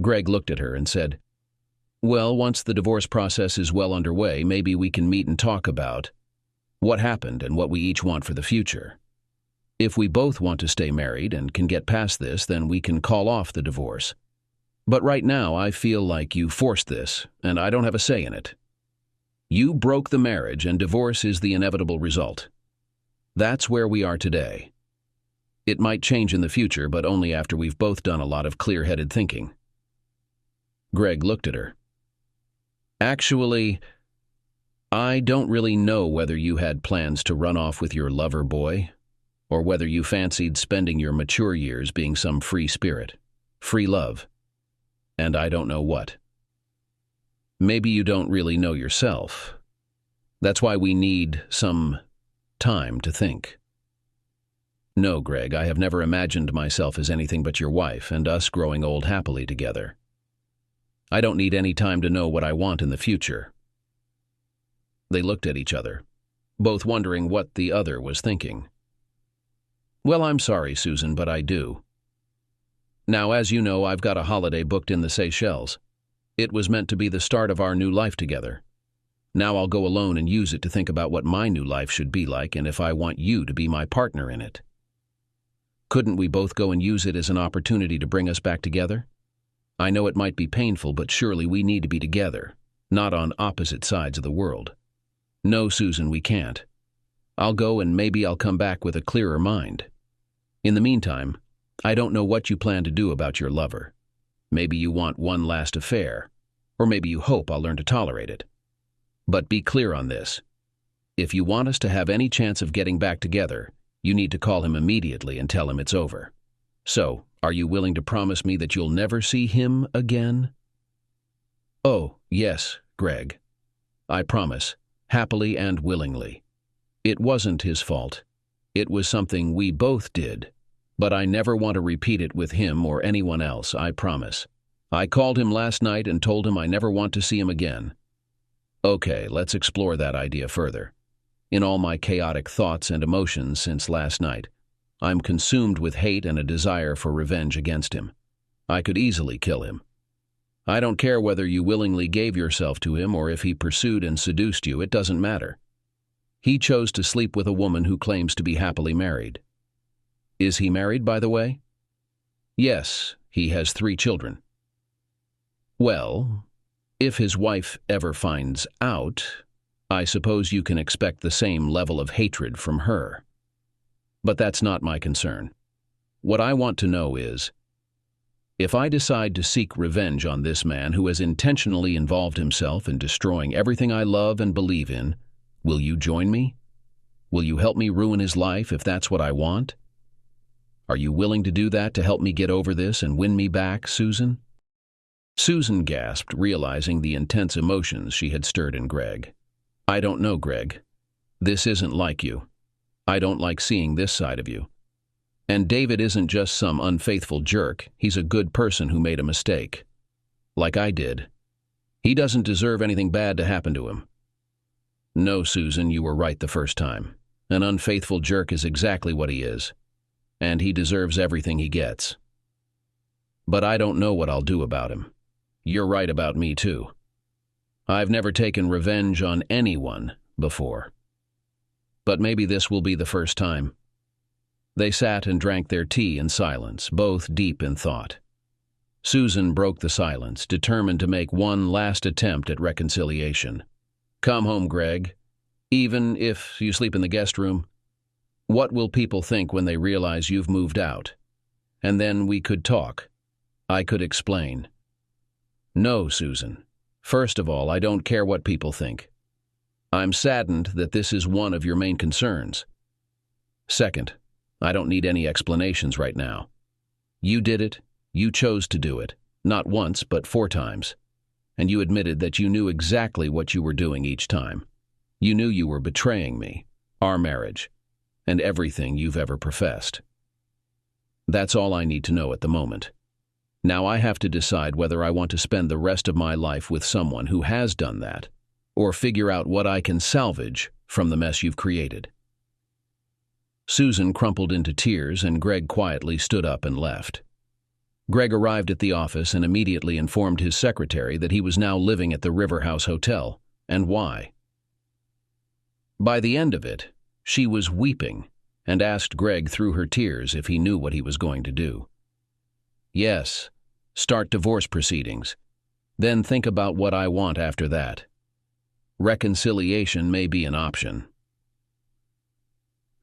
Greg looked at her and said, well, once the divorce process is well underway, maybe we can meet and talk about what happened and what we each want for the future. If we both want to stay married and can get past this, then we can call off the divorce. But right now, I feel like you forced this, and I don't have a say in it. You broke the marriage, and divorce is the inevitable result. That's where we are today. It might change in the future, but only after we've both done a lot of clear-headed thinking. Greg looked at her. Actually, I don't really know whether you had plans to run off with your lover boy, or whether you fancied spending your mature years being some free spirit, free love, and I don't know what. Maybe you don't really know yourself. That's why we need some time to think. No, Greg, I have never imagined myself as anything but your wife and us growing old happily together. I don't need any time to know what I want in the future. They looked at each other, both wondering what the other was thinking. Well, I'm sorry, Susan, but I do. Now, as you know, I've got a holiday booked in the Seychelles. It was meant to be the start of our new life together. Now I'll go alone and use it to think about what my new life should be like and if I want you to be my partner in it. Couldn't we both go and use it as an opportunity to bring us back together? I know it might be painful, but surely we need to be together, not on opposite sides of the world. No, Susan, we can't. I'll go and maybe I'll come back with a clearer mind. In the meantime, I don't know what you plan to do about your lover. Maybe you want one last affair, or maybe you hope I'll learn to tolerate it. But be clear on this. If you want us to have any chance of getting back together, you need to call him immediately and tell him it's over. So, are you willing to promise me that you'll never see him again? Oh, yes, Greg. I promise, happily and willingly. It wasn't his fault. It was something we both did. But I never want to repeat it with him or anyone else, I promise. I called him last night and told him I never want to see him again. Okay, let's explore that idea further. In all my chaotic thoughts and emotions since last night, I'm consumed with hate and a desire for revenge against him. I could easily kill him. I don't care whether you willingly gave yourself to him or if he pursued and seduced you, it doesn't matter. He chose to sleep with a woman who claims to be happily married. Is he married, by the way? Yes, he has 3 children. Well, if his wife ever finds out, I suppose you can expect the same level of hatred from her. But that's not my concern. What I want to know is, if I decide to seek revenge on this man who has intentionally involved himself in destroying everything I love and believe in, will you join me? Will you help me ruin his life if that's what I want? Are you willing to do that to help me get over this and win me back, Susan? Susan gasped, realizing the intense emotions she had stirred in Greg. I don't know, Greg. This isn't like you. I don't like seeing this side of you. And David isn't just some unfaithful jerk. He's a good person who made a mistake. Like I did. He doesn't deserve anything bad to happen to him. No, Susan, you were right the first time. An unfaithful jerk is exactly what he is. And he deserves everything he gets. But I don't know what I'll do about him. You're right about me, too. I've never taken revenge on anyone before. But maybe this will be the first time. They sat and drank their tea in silence, both deep in thought. Susan broke the silence, determined to make one last attempt at reconciliation. Come home, Greg. Even if you sleep in the guest room. What will people think when they realize you've moved out? And then we could talk. I could explain. No, Susan. First of all, I don't care what people think. I'm saddened that this is one of your main concerns. Second, I don't need any explanations right now. You did it. You chose to do it. Not once, but 4 times. And you admitted that you knew exactly what you were doing each time. You knew you were betraying me, our marriage, and everything you've ever professed. That's all I need to know at the moment. Now I have to decide whether I want to spend the rest of my life with someone who has done that, or figure out what I can salvage from the mess you've created. Susan crumpled into tears, and Greg quietly stood up and left. Greg arrived at the office and immediately informed his secretary that he was now living at the River House Hotel, and why. By the end of it, she was weeping and asked Greg through her tears if he knew what he was going to do. Yes, start divorce proceedings. Then think about what I want after that. Reconciliation may be an option.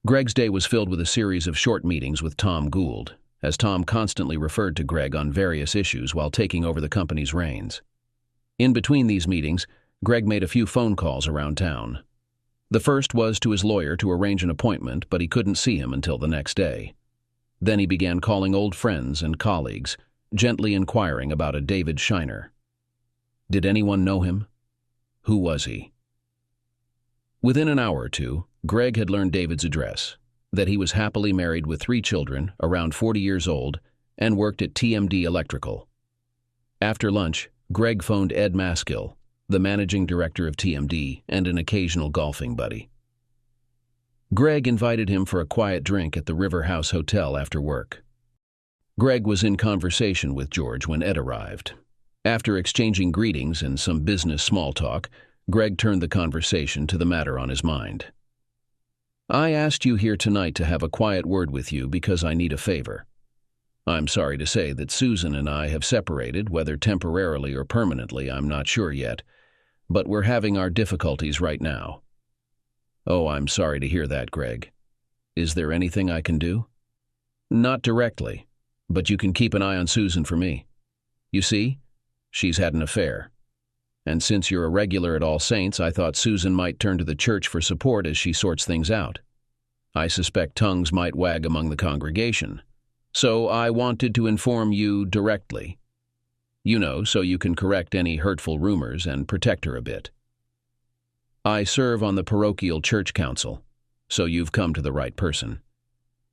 Greg's day was filled with a series of short meetings with Tom Gould, as Tom constantly referred to Greg on various issues while taking over the company's reins. In between these meetings, Greg made a few phone calls around town. The first was to his lawyer to arrange an appointment, but he couldn't see him until the next day. Then he began calling old friends and colleagues, gently inquiring about a David Shiner. Did anyone know him? Who was he? Within an hour or two, Greg had learned David's address, that he was happily married with 3 children, around 40 years old, and worked at TMD Electrical. After lunch, Greg phoned Ed Maskill, the managing director of TMD and an occasional golfing buddy. Greg invited him for a quiet drink at the River House Hotel after work. Greg was in conversation with George when Ed arrived. After exchanging greetings and some business small talk, Greg turned the conversation to the matter on his mind. I asked you here tonight to have a quiet word with you because I need a favor. I'm sorry to say that Susan and I have separated, whether temporarily or permanently, I'm not sure yet, but we're having our difficulties right now. Oh, I'm sorry to hear that, Greg. Is there anything I can do? Not directly, but you can keep an eye on Susan for me. You see, she's had an affair. And since you're a regular at All Saints, I thought Susan might turn to the church for support as she sorts things out. I suspect tongues might wag among the congregation. So I wanted to inform you directly. You know, so you can correct any hurtful rumors and protect her a bit. I serve on the parochial church council, so you've come to the right person.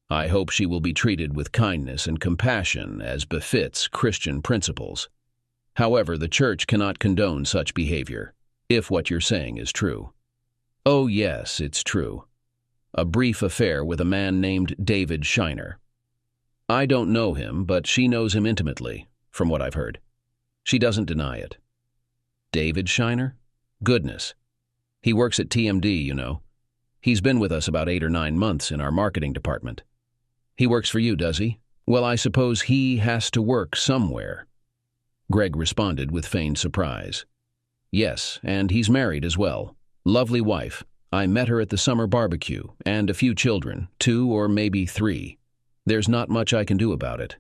I hope she will be treated with kindness and compassion as befits Christian principles. However, the church cannot condone such behavior, if what you're saying is true. Oh yes, it's true. A brief affair with a man named David Shiner. I don't know him, but she knows him intimately, from what I've heard. She doesn't deny it. David Shiner? Goodness. He works at TMD, you know. He's been with us about 8 or 9 months in our marketing department. He works for you, does he? Well, I suppose he has to work somewhere. Greg responded with feigned surprise. Yes, and he's married as well. Lovely wife. I met her at the summer barbecue, and a few children, 2 or maybe 3. There's not much I can do about it.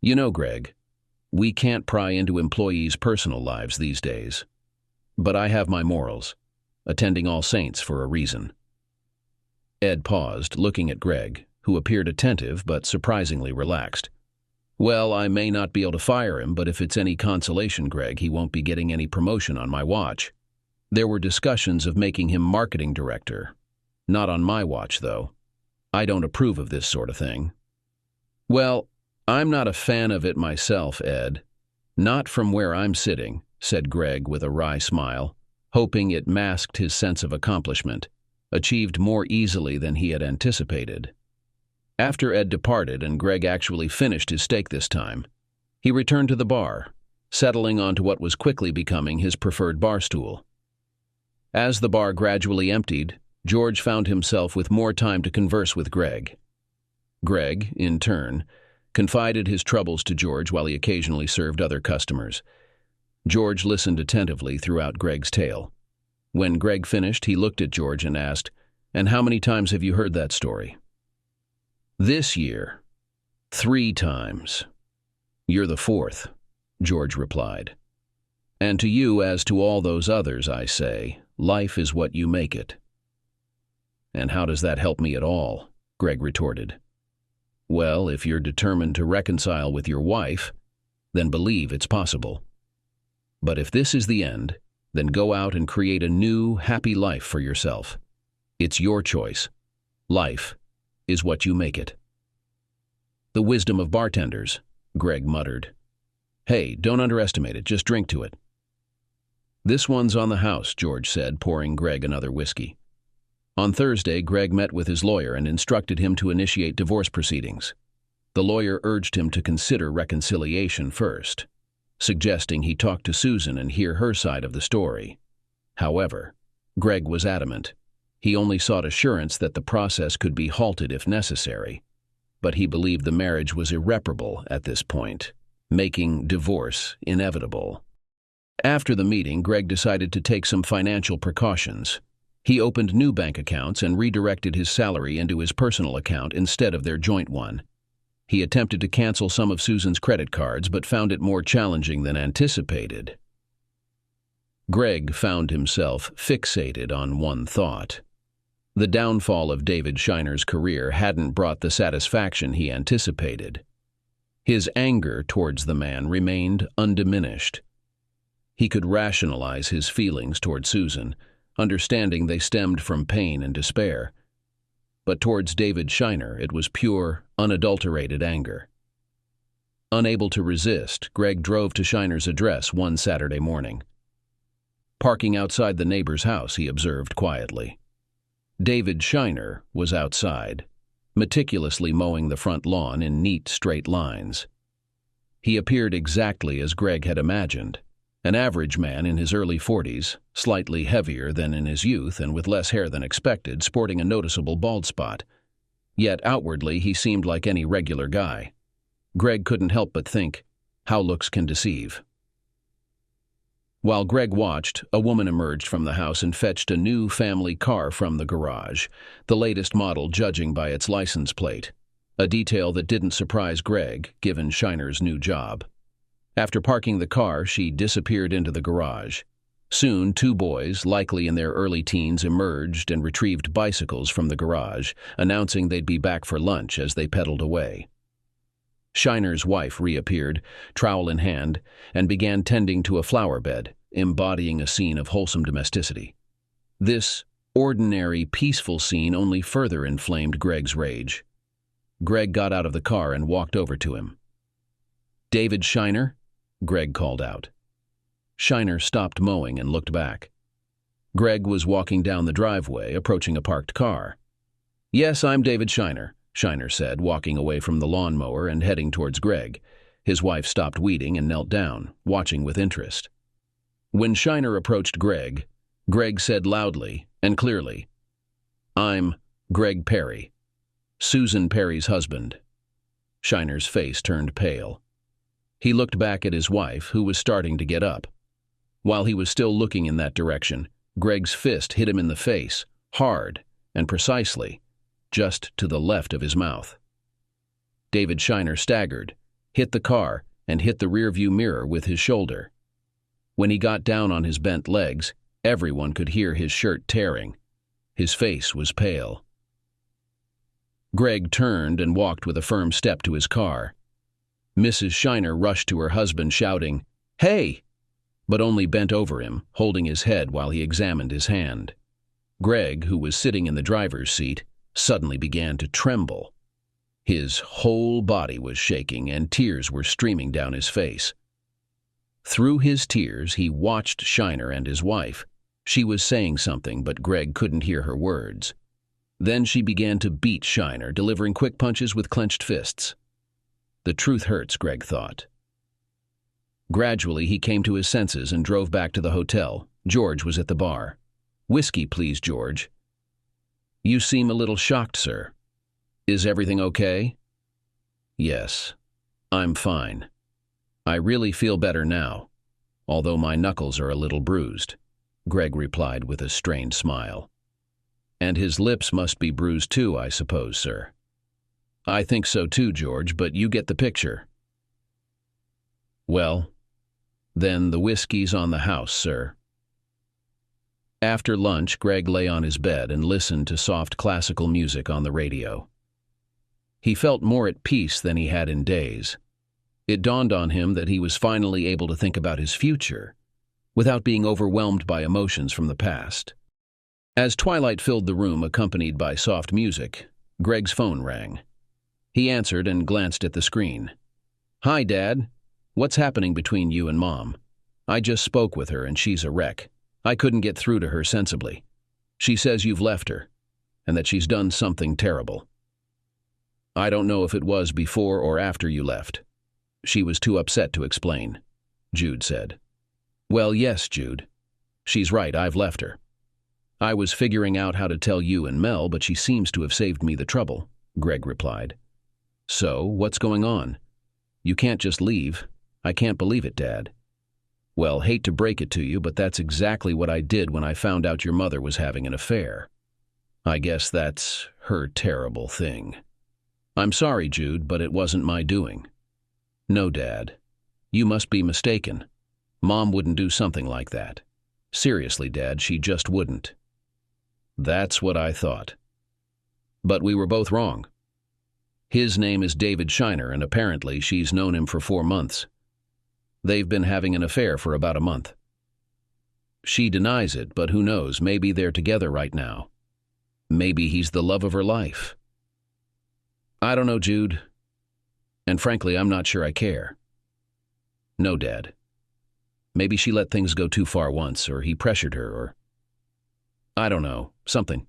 You know, Greg, we can't pry into employees' personal lives these days. But I have my morals, attending All Saints for a reason. Ed paused, looking at Greg, who appeared attentive but surprisingly relaxed. Well, I may not be able to fire him, but if it's any consolation, Greg, he won't be getting any promotion on my watch. There were discussions of making him marketing director. Not on my watch, though. I don't approve of this sort of thing. Well, I'm not a fan of it myself, Ed. Not from where I'm sitting, said Greg with a wry smile, hoping it masked his sense of accomplishment, achieved more easily than he had anticipated. After Ed departed and Greg actually finished his steak this time, he returned to the bar, settling onto what was quickly becoming his preferred bar stool. As the bar gradually emptied, George found himself with more time to converse with Greg. Greg, in turn, confided his troubles to George while he occasionally served other customers. George listened attentively throughout Greg's tale. When Greg finished, he looked at George and asked, "And how many times have you heard that story?" "This year, 3 times. You're the 4th, George replied. "And to you, as to all those others, I say, life is what you make it." "And how does that help me at all?" Greg retorted. "Well, if you're determined to reconcile with your wife, then believe it's possible. But if this is the end, then go out and create a new, happy life for yourself. It's your choice. Life is what you make it." "The wisdom of bartenders," Greg muttered. "Hey, don't underestimate it, just drink to it." "This one's on the house," George said, pouring Greg another whiskey. On Thursday, Greg met with his lawyer and instructed him to initiate divorce proceedings. The lawyer urged him to consider reconciliation first, suggesting he talk to Susan and hear her side of the story. However, Greg was adamant. He only sought assurance that the process could be halted if necessary, but he believed the marriage was irreparable at this point, making divorce inevitable. After the meeting, Greg decided to take some financial precautions. He opened new bank accounts and redirected his salary into his personal account instead of their joint one. He attempted to cancel some of Susan's credit cards, but found it more challenging than anticipated. Greg found himself fixated on one thought. The downfall of David Shiner's career hadn't brought the satisfaction he anticipated. His anger towards the man remained undiminished. He could rationalize his feelings toward Susan, understanding they stemmed from pain and despair. But towards David Shiner, it was pure, unadulterated anger. Unable to resist, Greg drove to Shiner's address one Saturday morning. Parking outside the neighbor's house, he observed quietly. David Shiner was outside, meticulously mowing the front lawn in neat, straight lines. He appeared exactly as Greg had imagined. An average man in his early 40s, slightly heavier than in his youth and with less hair than expected, sporting a noticeable bald spot. Yet outwardly he seemed like any regular guy. Greg couldn't help but think, how looks can deceive. While Greg watched, a woman emerged from the house and fetched a new family car from the garage, the latest model judging by its license plate, a detail that didn't surprise Greg, given Shiner's new job. After parking the car, she disappeared into the garage. Soon, 2 boys, likely in their early teens, emerged and retrieved bicycles from the garage, announcing they'd be back for lunch as they pedaled away. Shiner's wife reappeared, trowel in hand, and began tending to a flower bed, embodying a scene of wholesome domesticity. This ordinary, peaceful scene only further inflamed Greg's rage. Greg got out of the car and walked over to him. "David Shiner?" Greg called out. Shiner stopped mowing and looked back. Greg was walking down the driveway, approaching a parked car. "Yes, I'm David Shiner," Shiner said, walking away from the lawnmower and heading towards Greg. His wife stopped weeding and knelt down, watching with interest. When Shiner approached Greg, Greg said loudly and clearly, "I'm Greg Perry, Susan Perry's husband." Shiner's face turned pale. He looked back at his wife, who was starting to get up. While he was still looking in that direction, Greg's fist hit him in the face, hard and precisely, just to the left of his mouth. David Shiner staggered, hit the car, and hit the rearview mirror with his shoulder. When he got down on his bent legs, everyone could hear his shirt tearing. His face was pale. Greg turned and walked with a firm step to his car. Mrs. Shiner rushed to her husband, shouting, "Hey!" but only bent over him, holding his head while he examined his hand. Greg, who was sitting in the driver's seat, suddenly began to tremble. His whole body was shaking and tears were streaming down his face. Through his tears, he watched Shiner and his wife. She was saying something, but Greg couldn't hear her words. Then she began to beat Shiner, delivering quick punches with clenched fists. The truth hurts, Greg thought. Gradually, he came to his senses and drove back to the hotel. George was at the bar. "Whiskey, please, George." "You seem a little shocked, sir. Is everything okay?" "Yes, I'm fine. I really feel better now, although my knuckles are a little bruised," Greg replied with a strained smile. "And his lips must be bruised too, I suppose, sir." "I think so too, George, but you get the picture." "Well, then the whiskey's on the house, sir." After lunch, Greg lay on his bed and listened to soft classical music on the radio. He felt more at peace than he had in days. It dawned on him that he was finally able to think about his future, without being overwhelmed by emotions from the past. As twilight filled the room, accompanied by soft music, Greg's phone rang. He answered and glanced at the screen. "Hi, Dad. What's happening between you and Mom? I just spoke with her and she's a wreck. I couldn't get through to her sensibly. She says you've left her, and that she's done something terrible." "I don't know if it was before or after you left. She was too upset to explain," Jude said. "Well, yes, Jude. She's right, I've left her. I was figuring out how to tell you and Mel, but she seems to have saved me the trouble," Greg replied. "So, what's going on? You can't just leave. I can't believe it, Dad." "Well, hate to break it to you, but that's exactly what I did when I found out your mother was having an affair. I guess that's her terrible thing. I'm sorry, Jude, but it wasn't my doing." "No, Dad. You must be mistaken. Mom wouldn't do something like that. Seriously, Dad, she just wouldn't." "That's what I thought. But we were both wrong. His name is David Shiner, and apparently she's known him for 4 months. They've been having an affair for about a month. She denies it, but who knows, maybe they're together right now. Maybe he's the love of her life. I don't know, Jude. And frankly, I'm not sure I care." "No, Dad. Maybe she let things go too far once, or he pressured her, or I don't know, something.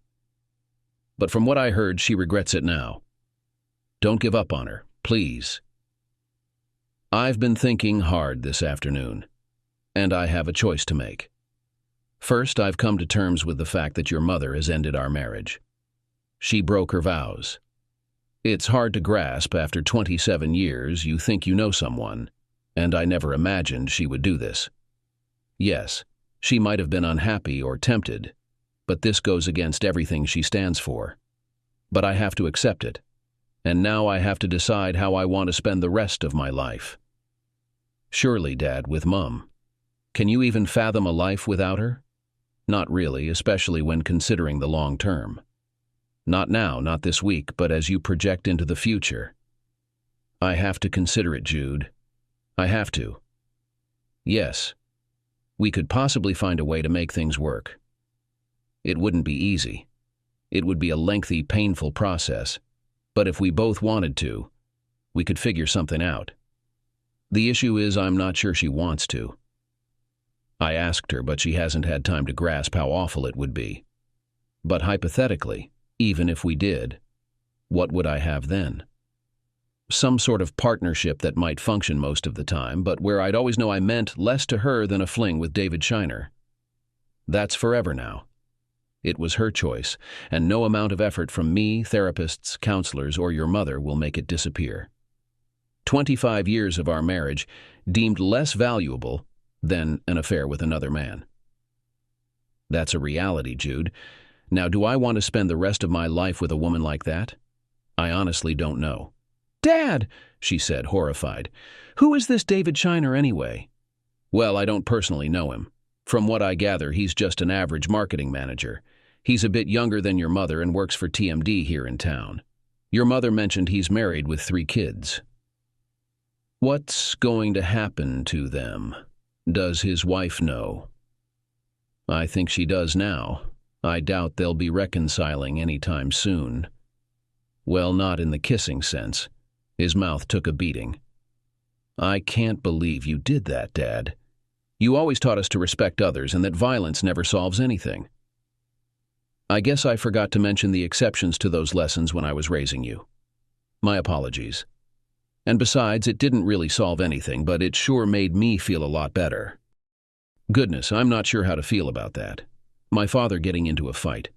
But from what I heard, she regrets it now. Don't give up on her, please." "I've been thinking hard this afternoon, and I have a choice to make. First, I've come to terms with the fact that your mother has ended our marriage. She broke her vows. It's hard to grasp after 27 years you think you know someone, and I never imagined she would do this. Yes, she might have been unhappy or tempted, but this goes against everything she stands for. But I have to accept it, and now I have to decide how I want to spend the rest of my life. Surely, Dad, with Mom. Can you even fathom a life without her? Not really, especially when considering the long term. Not now, not this week, but as you project into the future. I have to consider it, Jude. I have to. Yes, we could possibly find a way to make things work. It wouldn't be easy. It would be a lengthy, painful process. But if we both wanted to, we could figure something out. The issue is I'm not sure she wants to. I asked her, but she hasn't had time to grasp how awful it would be. But hypothetically, even if we did, what would I have then? some sort of partnership that might function most of the time, but where I'd always know I meant less to her than a fling with David Shiner. That's forever now. It was her choice, and no amount of effort from me, therapists, counselors, or your mother will make it disappear. 25 years of our marriage deemed less valuable than an affair with another man. That's a reality, Jude. Now, do I want to spend the rest of my life with a woman like that? I honestly don't know. "Dad," she said, horrified. "Who is this David Shiner anyway?" "Well, I don't personally know him. From what I gather, he's just an average marketing manager. He's a bit younger than your mother and works for TMD here in town. Your mother mentioned he's married with 3 kids. What's going to happen to them? Does his wife know?" "I think she does now. I doubt they'll be reconciling anytime soon." "Well, not in the kissing sense." His mouth took a beating. "I can't believe you did that, Dad. You always taught us to respect others and that violence never solves anything." "I guess I forgot to mention the exceptions to those lessons when I was raising you. My apologies. And besides, it didn't really solve anything, but it sure made me feel a lot better." "Goodness, I'm not sure how to feel about that. My father getting into a fight.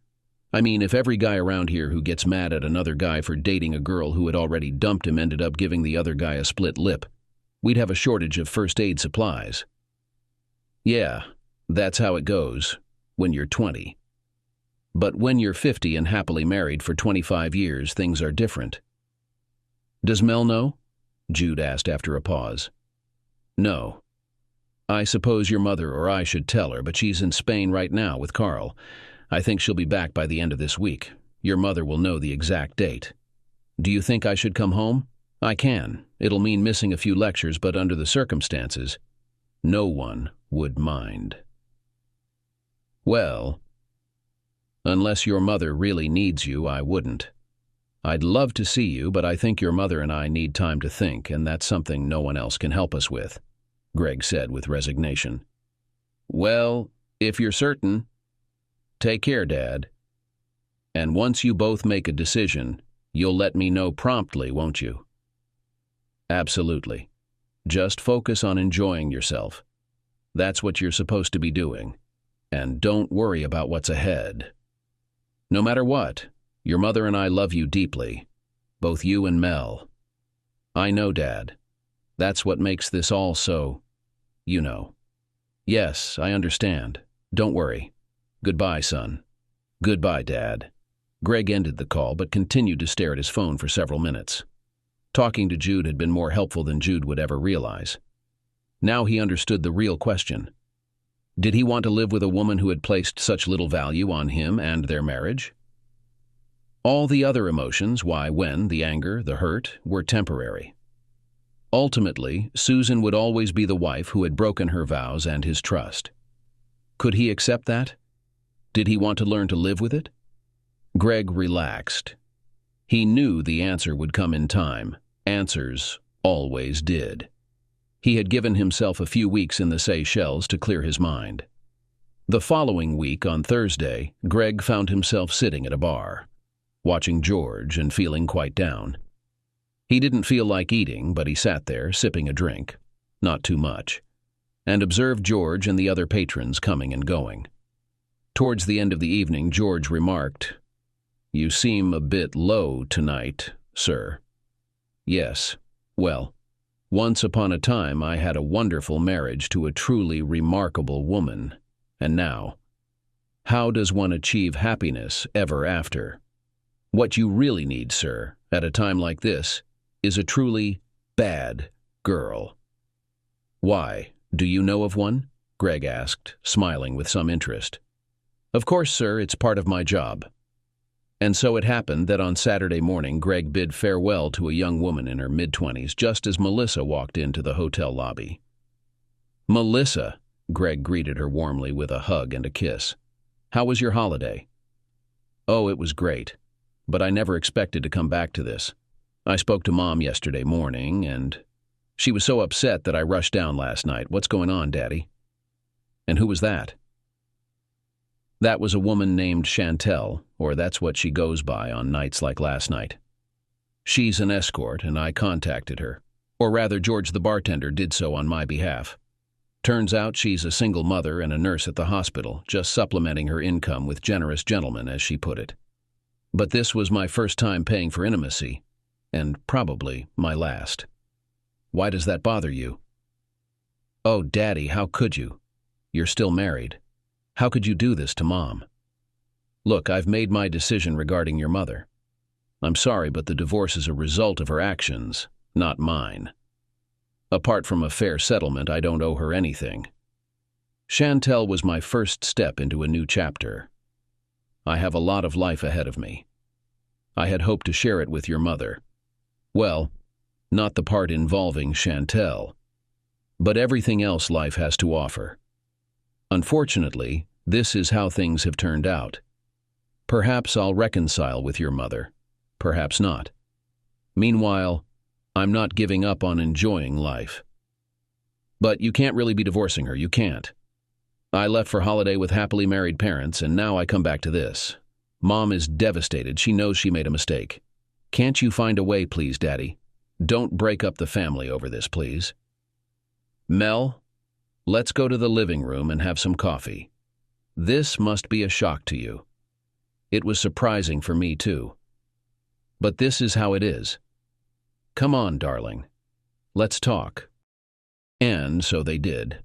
I mean, if every guy around here who gets mad at another guy for dating a girl who had already dumped him ended up giving the other guy a split lip, we'd have a shortage of first aid supplies." "Yeah, that's how it goes when you're 20. But when you're 50 and happily married for 25 years, things are different." "Does Mel know?" Jude asked after a pause. "No. I suppose your mother or I should tell her, but she's in Spain right now with Carl. I think she'll be back by the end of this week. Your mother will know the exact date. Do you think I should come home? I can. It'll mean missing a few lectures, but under the circumstances, no one would mind." "Well, unless your mother really needs you, I wouldn't. I'd love to see you, but I think your mother and I need time to think, and that's something no one else can help us with," Greg said with resignation. "Well, if you're certain. Take care, Dad. And once you both make a decision, you'll let me know promptly, won't you?" "Absolutely. Just focus on enjoying yourself. That's what you're supposed to be doing. And don't worry about what's ahead. No matter what, your mother and I love you deeply. Both you and Mel." "I know, Dad. That's what makes this all so, you know." "Yes, I understand. Don't worry. Goodbye, son." "Goodbye, Dad." Greg ended the call but continued to stare at his phone for several minutes. Talking to Jude had been more helpful than Jude would ever realize. Now he understood the real question. Did he want to live with a woman who had placed such little value on him and their marriage? All the other emotions, why, when, the anger, the hurt, were temporary. Ultimately, Susan would always be the wife who had broken her vows and his trust. Could he accept that? Did he want to learn to live with it? Greg relaxed. He knew the answer would come in time. Answers always did. He had given himself a few weeks in the Seychelles to clear his mind. The following week, on Thursday, Greg found himself sitting at a bar, watching George and feeling quite down. He didn't feel like eating, but he sat there, sipping a drink, not too much, and observed George and the other patrons coming and going. Towards the end of the evening, George remarked, "You seem a bit low tonight, sir." "Yes. Well, once upon a time I had a wonderful marriage to a truly remarkable woman. And now, how does one achieve happiness ever after? What you really need, sir, at a time like this, is a truly bad girl." "Why, do you know of one?" Greg asked, smiling with some interest. "Of course, sir, it's part of my job." And so it happened that on Saturday morning, Greg bid farewell to a young woman in her mid-20s just as Melissa walked into the hotel lobby. "Melissa," Greg greeted her warmly with a hug and a kiss. "How was your holiday?" "Oh, it was great. But I never expected to come back to this. I spoke to Mom yesterday morning, and she was so upset that I rushed down last night. What's going on, Daddy?" "And who was that?" "That was a woman named Chantel, or that's what she goes by on nights like last night." She's an escort, and I contacted her. Or rather, George the bartender did so on my behalf. Turns out she's a single mother and a nurse at the hospital, just supplementing her income with generous gentlemen, as she put it. But this was my first time paying for intimacy, and probably my last. Why does that bother you? Oh, Daddy, how could you? You're still married. How could you do this to Mom? Look, I've made my decision regarding your mother. I'm sorry, but the divorce is a result of her actions, not mine. Apart from a fair settlement, I don't owe her anything. Chantel was my first step into a new chapter. I have a lot of life ahead of me. I had hoped to share it with your mother. Well, not the part involving Chantel, but everything else life has to offer. Unfortunately, this is how things have turned out. Perhaps I'll reconcile with your mother. Perhaps not. Meanwhile, I'm not giving up on enjoying life. But you can't really be divorcing her, you can't. I left for holiday with happily married parents, and now I come back to this. Mom is devastated. She knows she made a mistake. Can't you find a way, please, Daddy? Don't break up the family over this, please. Mel, let's go to the living room and have some coffee. This must be a shock to you. It was surprising for me, too. But this is how it is. Come on, darling. Let's talk. And so they did.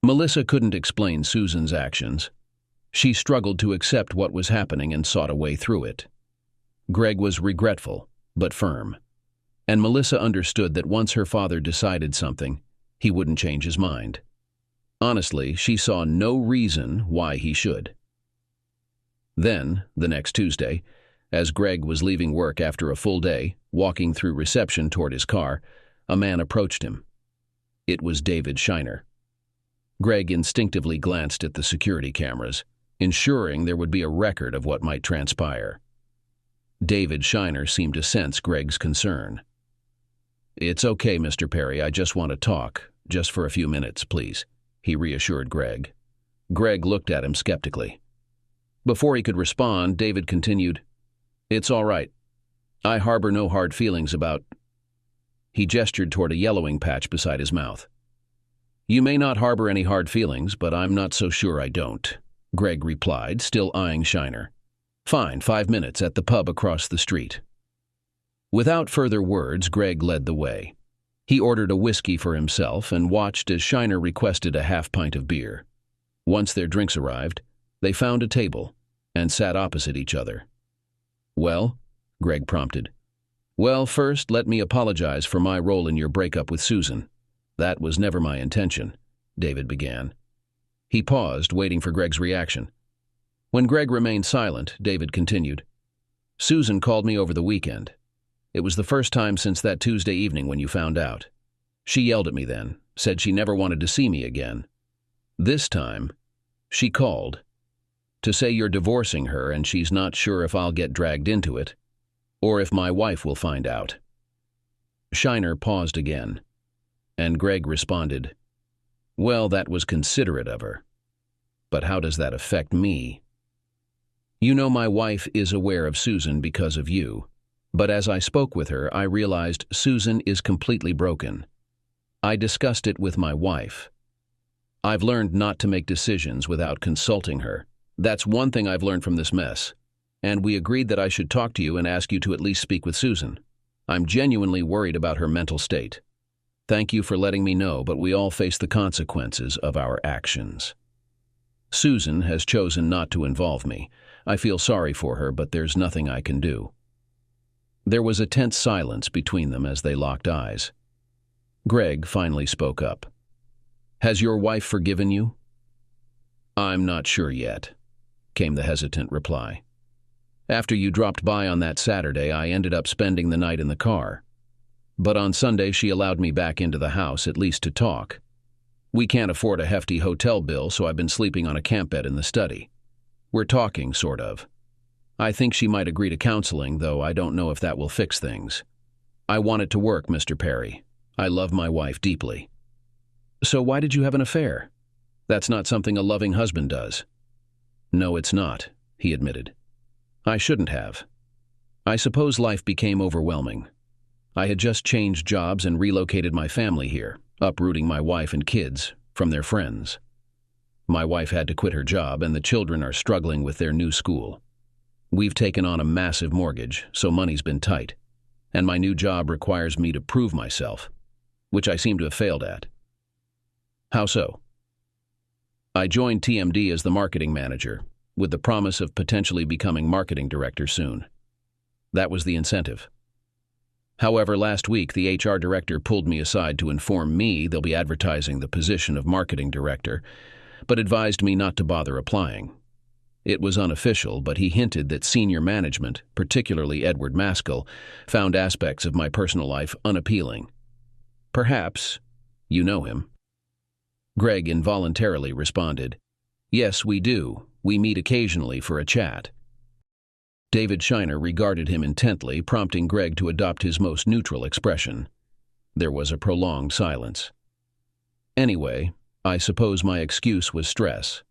Melissa couldn't explain Susan's actions. She struggled to accept what was happening and sought a way through it. Greg was regretful, but firm. And Melissa understood that once her father decided something, he wouldn't change his mind. Honestly, she saw no reason why he should. Then, the next Tuesday, as Greg was leaving work after a full day, walking through reception toward his car, a man approached him. It was David Shiner. Greg instinctively glanced at the security cameras, ensuring there would be a record of what might transpire. David Shiner seemed to sense Greg's concern. "It's okay, Mr. Perry, I just want to talk, just for a few minutes, please," he reassured Greg. Greg looked at him skeptically. Before he could respond, David continued, "It's all right. I harbor no hard feelings about—" He gestured toward a yellowing patch beside his mouth. "You may not harbor any hard feelings, but I'm not so sure I don't," Greg replied, still eyeing Shiner. "Fine, 5 minutes at the pub across the street." Without further words, Greg led the way. He ordered a whiskey for himself and watched as Shiner requested a half pint of beer. Once their drinks arrived, they found a table and sat opposite each other. "Well?" Greg prompted. "Well, first, let me apologize for my role in your breakup with Susan. That was never my intention," David began. He paused, waiting for Greg's reaction. When Greg remained silent, David continued. "Susan called me over the weekend. It was the first time since that Tuesday evening when you found out. She yelled at me then, said she never wanted to see me again. This time, she called to say you're divorcing her and she's not sure if I'll get dragged into it or if my wife will find out." Shiner paused again, and Greg responded, "Well, that was considerate of her. But how does that affect me? You know, my wife is aware of Susan because of you, but as I spoke with her, I realized Susan is completely broken. I discussed it with my wife. I've learned not to make decisions without consulting her. That's one thing I've learned from this mess. And we agreed that I should talk to you and ask you to at least speak with Susan. I'm genuinely worried about her mental state. Thank you for letting me know, but we all face the consequences of our actions. Susan has chosen not to involve me. I feel sorry for her, but there's nothing I can do." There was a tense silence between them as they locked eyes. Greg finally spoke up. "Has your wife forgiven you?" "I'm not sure yet," came the hesitant reply. "After you dropped by on that Saturday, I ended up spending the night in the car. But on Sunday, she allowed me back into the house, at least to talk. We can't afford a hefty hotel bill, so I've been sleeping on a camp bed in the study. We're talking, sort of. I think she might agree to counseling, though I don't know if that will fix things. I want it to work, Mr. Perry. I love my wife deeply." "So why did you have an affair? That's not something a loving husband does." "No, it's not," he admitted. "I shouldn't have. I suppose life became overwhelming. I had just changed jobs and relocated my family here, uprooting my wife and kids from their friends. My wife had to quit her job, and the children are struggling with their new school. We've taken on a massive mortgage, so money's been tight, and my new job requires me to prove myself, which I seem to have failed at. How so? I joined TMD as the marketing manager, with the promise of potentially becoming marketing director soon. That was the incentive. However, last week the HR director pulled me aside to inform me they'll be advertising the position of marketing director, but advised me not to bother applying. It was unofficial, but he hinted that senior management, particularly Edward Maskell, found aspects of my personal life unappealing. Perhaps you know him. Greg involuntarily responded, "Yes, we do. We meet occasionally for a chat." David Shiner regarded him intently, prompting Greg to adopt his most neutral expression. There was a prolonged silence. "Anyway, I suppose my excuse was stress,"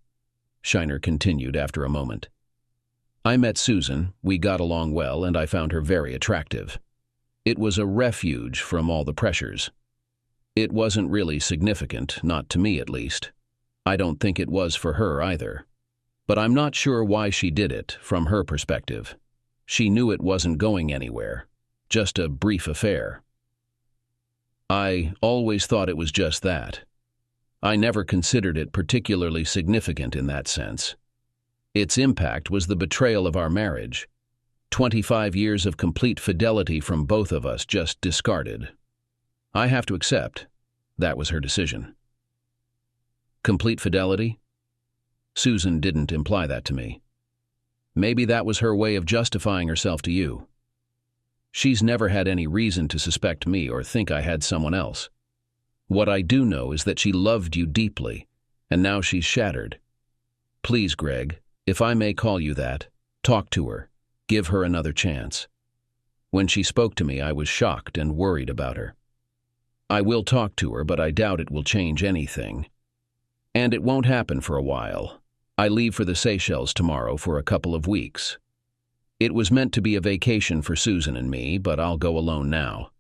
Shiner continued after a moment. "I met Susan, we got along well, and I found her very attractive. It was a refuge from all the pressures. It wasn't really significant, not to me at least. I don't think it was for her either. But I'm not sure why she did it, from her perspective. She knew it wasn't going anywhere, just a brief affair. I always thought it was just that. I never considered it particularly significant in that sense. Its impact was the betrayal of our marriage. 25 years of complete fidelity from both of us just discarded. I have to accept, that was her decision." Complete fidelity? Susan didn't imply that to me. Maybe that was her way of justifying herself to you. She's never had any reason to suspect me or think I had someone else. What I do know is that she loved you deeply, and now she's shattered. Please, Greg, if I may call you that, talk to her. Give her another chance. When she spoke to me, I was shocked and worried about her. I will talk to her, but I doubt it will change anything. And it won't happen for a while. I leave for the Seychelles tomorrow for a couple of weeks. It was meant to be a vacation for Susan and me, but I'll go alone now.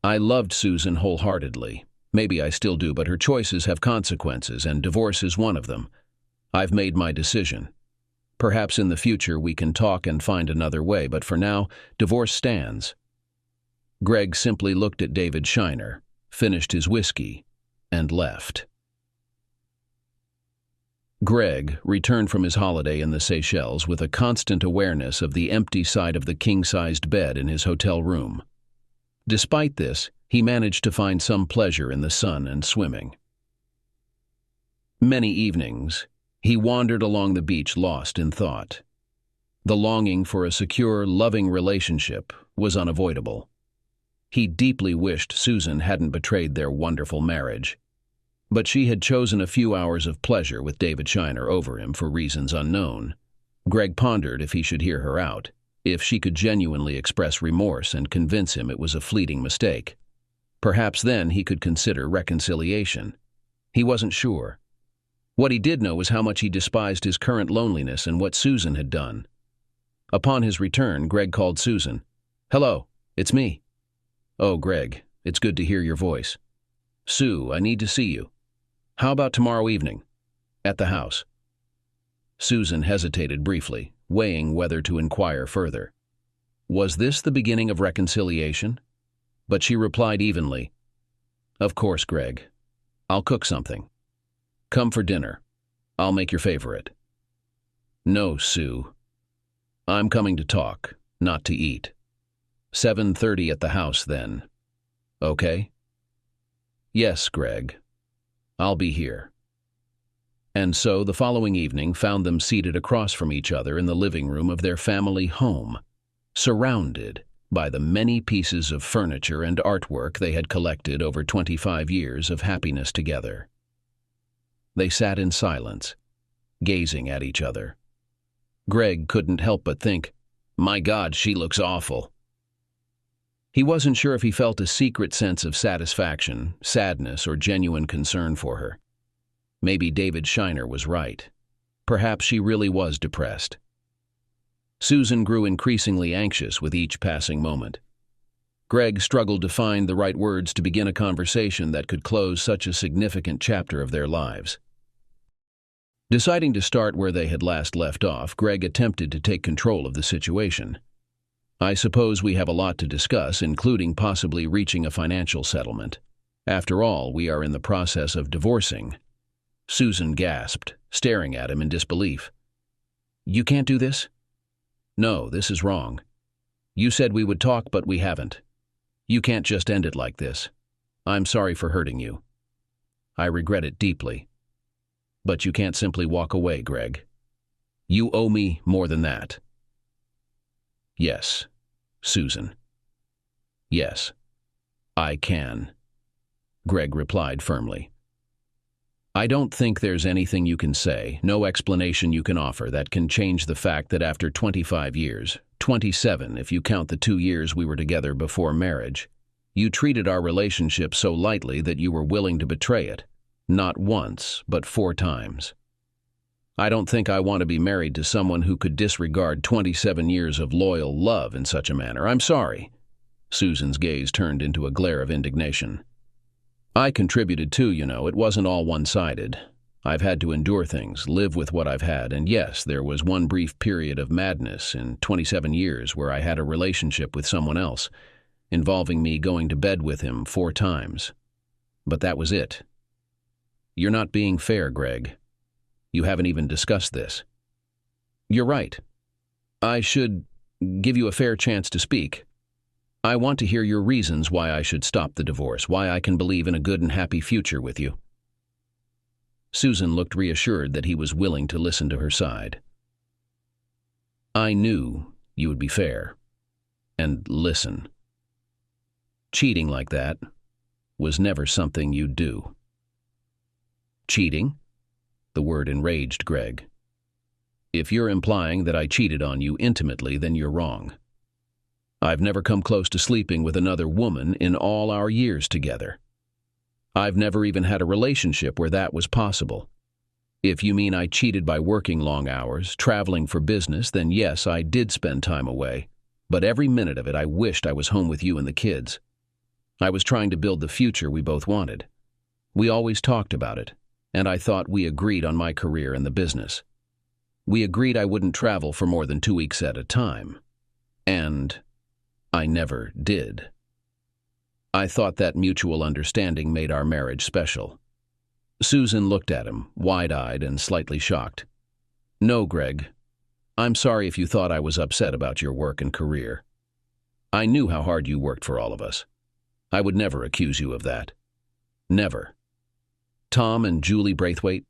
I loved Susan wholeheartedly. Maybe I still do, but her choices have consequences, and divorce is one of them. I've made my decision. Perhaps in the future we can talk and find another way, but for now, divorce stands." Greg simply looked at David Shiner, finished his whiskey, and left. Greg returned from his holiday in the Seychelles with a constant awareness of the empty side of the king-sized bed in his hotel room. Despite this, he managed to find some pleasure in the sun and swimming. Many evenings, he wandered along the beach lost in thought. The longing for a secure, loving relationship was unavoidable. He deeply wished Susan hadn't betrayed their wonderful marriage. But she had chosen a few hours of pleasure with David Shiner over him for reasons unknown. Greg pondered if he should hear her out, if she could genuinely express remorse and convince him it was a fleeting mistake. Perhaps then he could consider reconciliation. He wasn't sure. What he did know was how much he despised his current loneliness and what Susan had done. Upon his return, Greg called Susan. "Hello, it's me." "Oh, Greg, it's good to hear your voice." "Sue, I need to see you." "How about tomorrow evening?" "At the house." Susan hesitated briefly, weighing whether to inquire further. Was this the beginning of reconciliation? But she replied evenly, "Of course, Greg. I'll cook something. Come for dinner. I'll make your favorite." "No, Sue. I'm coming to talk, not to eat. 7:30 at the house then. Okay?" "Yes, Greg. I'll be here." And so the following evening found them seated across from each other in the living room of their family home, surrounded by the many pieces of furniture and artwork they had collected over 25 years of happiness together. They sat in silence, gazing at each other. Greg couldn't help but think, "My God, she looks awful." He wasn't sure if he felt a secret sense of satisfaction, sadness, or genuine concern for her. Maybe David Shiner was right. Perhaps she really was depressed. Susan grew increasingly anxious with each passing moment. Greg struggled to find the right words to begin a conversation that could close such a significant chapter of their lives. Deciding to start where they had last left off, Greg attempted to take control of the situation. "I suppose we have a lot to discuss, including possibly reaching a financial settlement. After all, we are in the process of divorcing." Susan gasped, staring at him in disbelief. "You can't do this?" "No, this is wrong. You said we would talk, but we haven't. You can't just end it like this. I'm sorry for hurting you. I regret it deeply. But you can't simply walk away, Greg. You owe me more than that." "Yes, Susan. Yes, I can," Greg replied firmly. "I don't think there's anything you can say, no explanation you can offer that can change the fact that after 25 years, 27 if you count the 2 years we were together before marriage, you treated our relationship so lightly that you were willing to betray it, not once, but 4 times. I don't think I want to be married to someone who could disregard 27 years of loyal love in such a manner. I'm sorry." Susan's gaze turned into a glare of indignation. "I contributed too, you know. It wasn't all one-sided. I've had to endure things, live with what I've had, and yes, there was one brief period of madness in 27 years where I had a relationship with someone else, involving me going to bed with him 4 times. But that was it. You're not being fair, Greg. You haven't even discussed this." "You're right. I should give you a fair chance to speak. I want to hear your reasons why I should stop the divorce, why I can believe in a good and happy future with you." Susan looked reassured that he was willing to listen to her side. "I knew you would be fair and listen. Cheating like that was never something you'd do." "Cheating?" The word enraged Greg. "If you're implying that I cheated on you intimately, then you're wrong. I've never come close to sleeping with another woman in all our years together. I've never even had a relationship where that was possible. If you mean I cheated by working long hours, traveling for business, then yes, I did spend time away. But every minute of it I wished I was home with you and the kids. I was trying to build the future we both wanted. We always talked about it, and I thought we agreed on my career and the business. We agreed I wouldn't travel for more than 2 weeks at a time. And I never did. I thought that mutual understanding made our marriage special." Susan looked at him, wide-eyed and slightly shocked. "No, Greg. I'm sorry if you thought I was upset about your work and career. I knew how hard you worked for all of us. I would never accuse you of that. Never. Tom and Julie Braithwaite,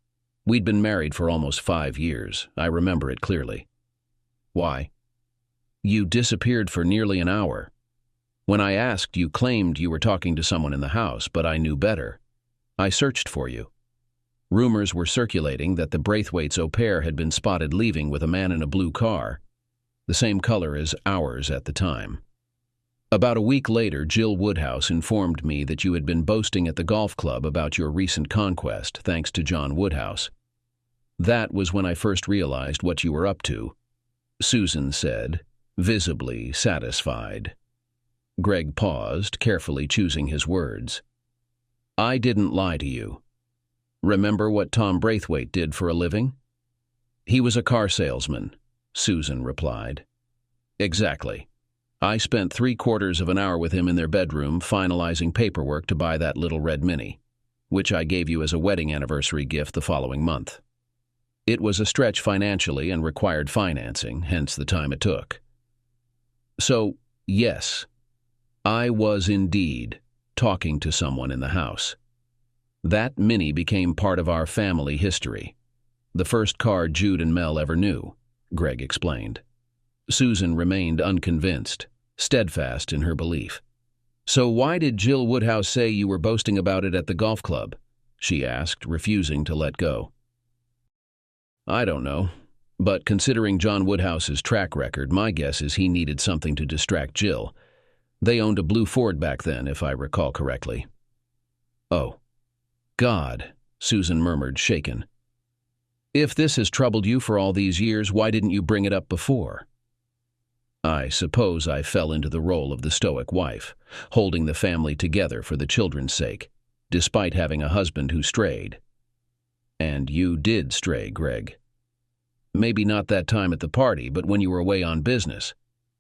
we'd been married for almost 5 years. I remember it clearly. Why? You disappeared for nearly an hour. When I asked, you claimed you were talking to someone in the house, but I knew better. I searched for you. Rumors were circulating that the Braithwaite's au pair had been spotted leaving with a man in a blue car, the same color as ours at the time. About a week later, Jill Woodhouse informed me that you had been boasting at the golf club about your recent conquest, thanks to John Woodhouse. That was when I first realized what you were up to," Susan said, visibly satisfied. Greg paused, carefully choosing his words. "I didn't lie to you. Remember what Tom Braithwaite did for a living?" "He was a car salesman," Susan replied. "Exactly. I spent 3/4 of an hour with him in their bedroom finalizing paperwork to buy that little red Mini, which I gave you as a wedding anniversary gift the following month. It was a stretch financially and required financing, hence the time it took. So, yes, I was indeed talking to someone in the house. That Mini became part of our family history. The first car Jude and Mel ever knew," Greg explained. Susan remained unconvinced, steadfast in her belief. "So why did Jill Woodhouse say you were boasting about it at the golf club?" she asked, refusing to let go. "I don't know, but considering John Woodhouse's track record, my guess is he needed something to distract Jill. They owned a blue Ford back then, if I recall correctly." "Oh, God," Susan murmured, shaken. "If this has troubled you for all these years, why didn't you bring it up before?" I suppose I fell into the role of the stoic wife, holding the family together for the children's sake, despite having a husband who strayed. And you did stray, Greg. Maybe not that time at the party, but when you were away on business.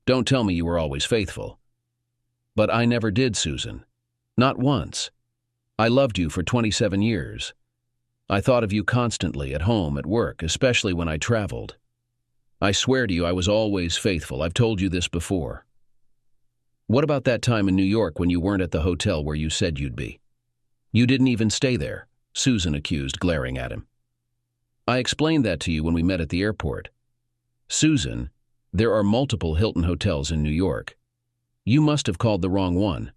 Don't tell me you were always faithful. But I never did, Susan. Not once. I loved you for 27 years. I thought of you constantly, at home, at work, especially when I traveled. I swear to you I was always faithful. I've told you this before. What about that time in New York when you weren't at the hotel where you said you'd be? You didn't even stay there, Susan accused, glaring at him. I explained that to you when we met at the airport. Susan, there are multiple Hilton hotels in New York. You must have called the wrong one.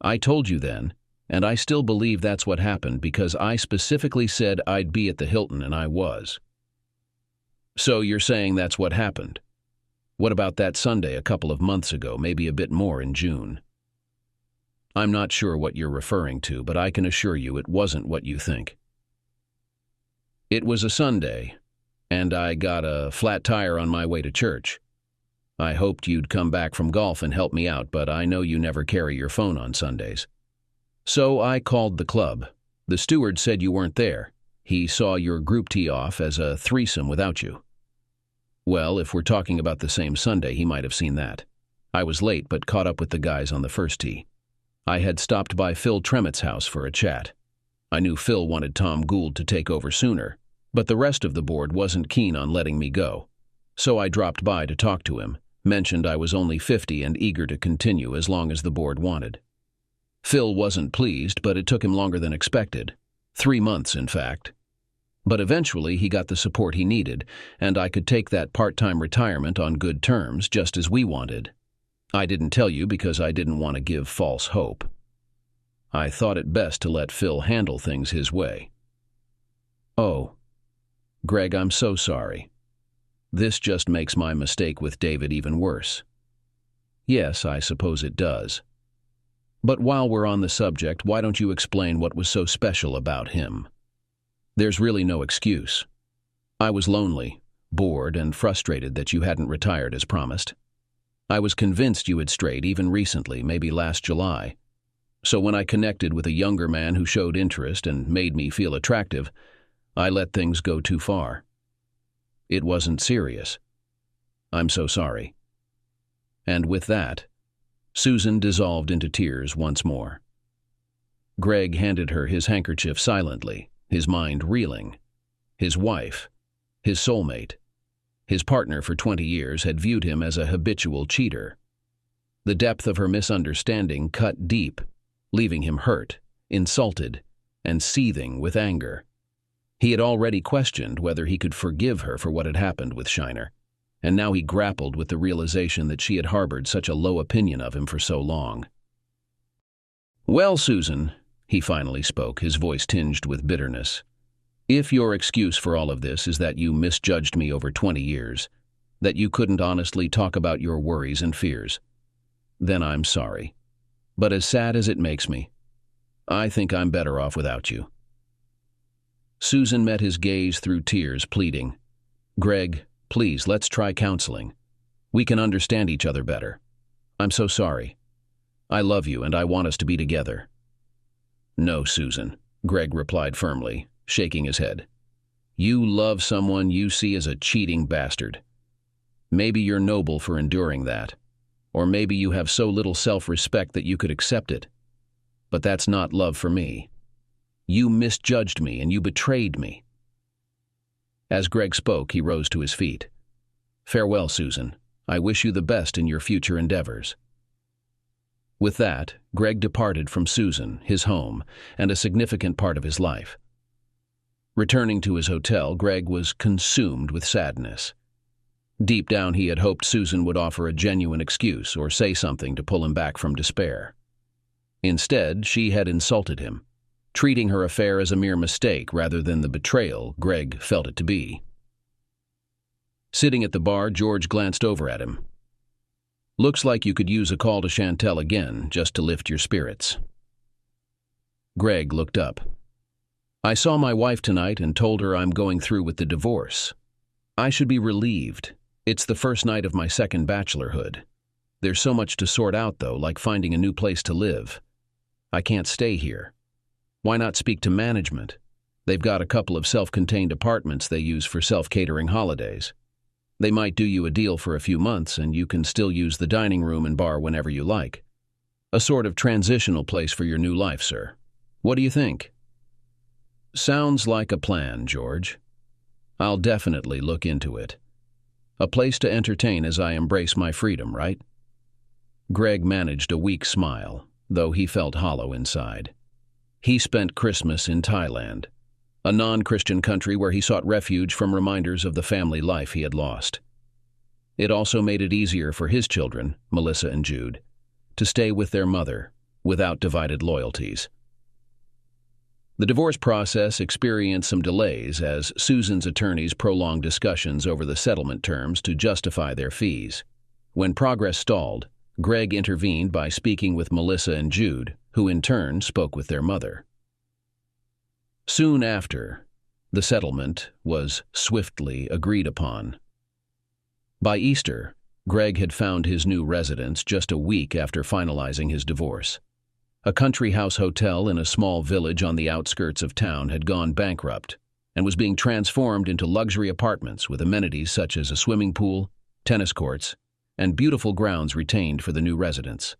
I told you then, and I still believe that's what happened because I specifically said I'd be at the Hilton and I was. So you're saying that's what happened? What about that Sunday a couple of months ago, maybe a bit more in June? I'm not sure what you're referring to, but I can assure you it wasn't what you think. It was a Sunday, and I got a flat tire on my way to church. I hoped you'd come back from golf and help me out, but I know you never carry your phone on Sundays. So I called the club. The steward said you weren't there. He saw your group tee off as a threesome without you. Well, if we're talking about the same Sunday, he might have seen that. I was late, but caught up with the guys on the first tee. I had stopped by Phil Tremott's house for a chat. I knew Phil wanted Tom Gould to take over sooner, but the rest of the board wasn't keen on letting me go. So I dropped by to talk to him, mentioned I was only 50 and eager to continue as long as the board wanted. Phil wasn't pleased, but it took him longer than expected. 3 months, in fact. But eventually he got the support he needed, and I could take that part-time retirement on good terms, just as we wanted. I didn't tell you because I didn't want to give false hope. I thought it best to let Phil handle things his way. Oh, Greg, I'm so sorry. This just makes my mistake with David even worse. Yes, I suppose it does. But while we're on the subject, why don't you explain what was so special about him? There's really no excuse. I was lonely, bored, and frustrated that you hadn't retired as promised. I was convinced you had strayed even recently, maybe last July. So when I connected with a younger man who showed interest and made me feel attractive, I let things go too far. It wasn't serious. I'm so sorry. And with that, Susan dissolved into tears once more. Greg handed her his handkerchief silently, his mind reeling. His wife, his soulmate, his partner for 20 years had viewed him as a habitual cheater. The depth of her misunderstanding cut deep, leaving him hurt, insulted, and seething with anger. He had already questioned whether he could forgive her for what had happened with Shiner, and now he grappled with the realization that she had harbored such a low opinion of him for so long. Well, Susan, he finally spoke, his voice tinged with bitterness, if your excuse for all of this is that you misjudged me over 20 years, that you couldn't honestly talk about your worries and fears, then I'm sorry. But as sad as it makes me, I think I'm better off without you. Susan met his gaze through tears, pleading, Greg, please, let's try counseling. We can understand each other better. I'm so sorry. I love you and I want us to be together. No, Susan, Greg replied firmly, shaking his head. You love someone you see as a cheating bastard. Maybe you're noble for enduring that, or maybe you have so little self-respect that you could accept it. But that's not love for me. You misjudged me and you betrayed me. As Greg spoke, he rose to his feet. Farewell, Susan. I wish you the best in your future endeavors. With that, Greg departed from Susan, his home, and a significant part of his life. Returning to his hotel, Greg was consumed with sadness. Deep down, he had hoped Susan would offer a genuine excuse or say something to pull him back from despair. Instead, she had insulted him, treating her affair as a mere mistake rather than the betrayal Greg felt it to be. Sitting at the bar, George glanced over at him. Looks like you could use a call to Chantel again, just to lift your spirits. Greg looked up. I saw my wife tonight and told her I'm going through with the divorce. I should be relieved. It's the first night of my second bachelorhood. There's so much to sort out, though, like finding a new place to live. I can't stay here. Why not speak to management? They've got a couple of self-contained apartments they use for self-catering holidays. They might do you a deal for a few months, and you can still use the dining room and bar whenever you like. A sort of transitional place for your new life, sir. What do you think? Sounds like a plan, George. I'll definitely look into it. A place to entertain as I embrace my freedom, right? Greg managed a weak smile, though he felt hollow inside. He spent Christmas in Thailand, a non-Christian country where he sought refuge from reminders of the family life he had lost. It also made it easier for his children, Melissa and Jude, to stay with their mother without divided loyalties. The divorce process experienced some delays as Susan's attorneys prolonged discussions over the settlement terms to justify their fees. When progress stalled, Greg intervened by speaking with Melissa and Jude, who in turn spoke with their mother. Soon after, the settlement was swiftly agreed upon. By Easter, Greg had found his new residence just a week after finalizing his divorce. A country house hotel in a small village on the outskirts of town had gone bankrupt and was being transformed into luxury apartments with amenities such as a swimming pool, tennis courts, and beautiful grounds retained for the new residents.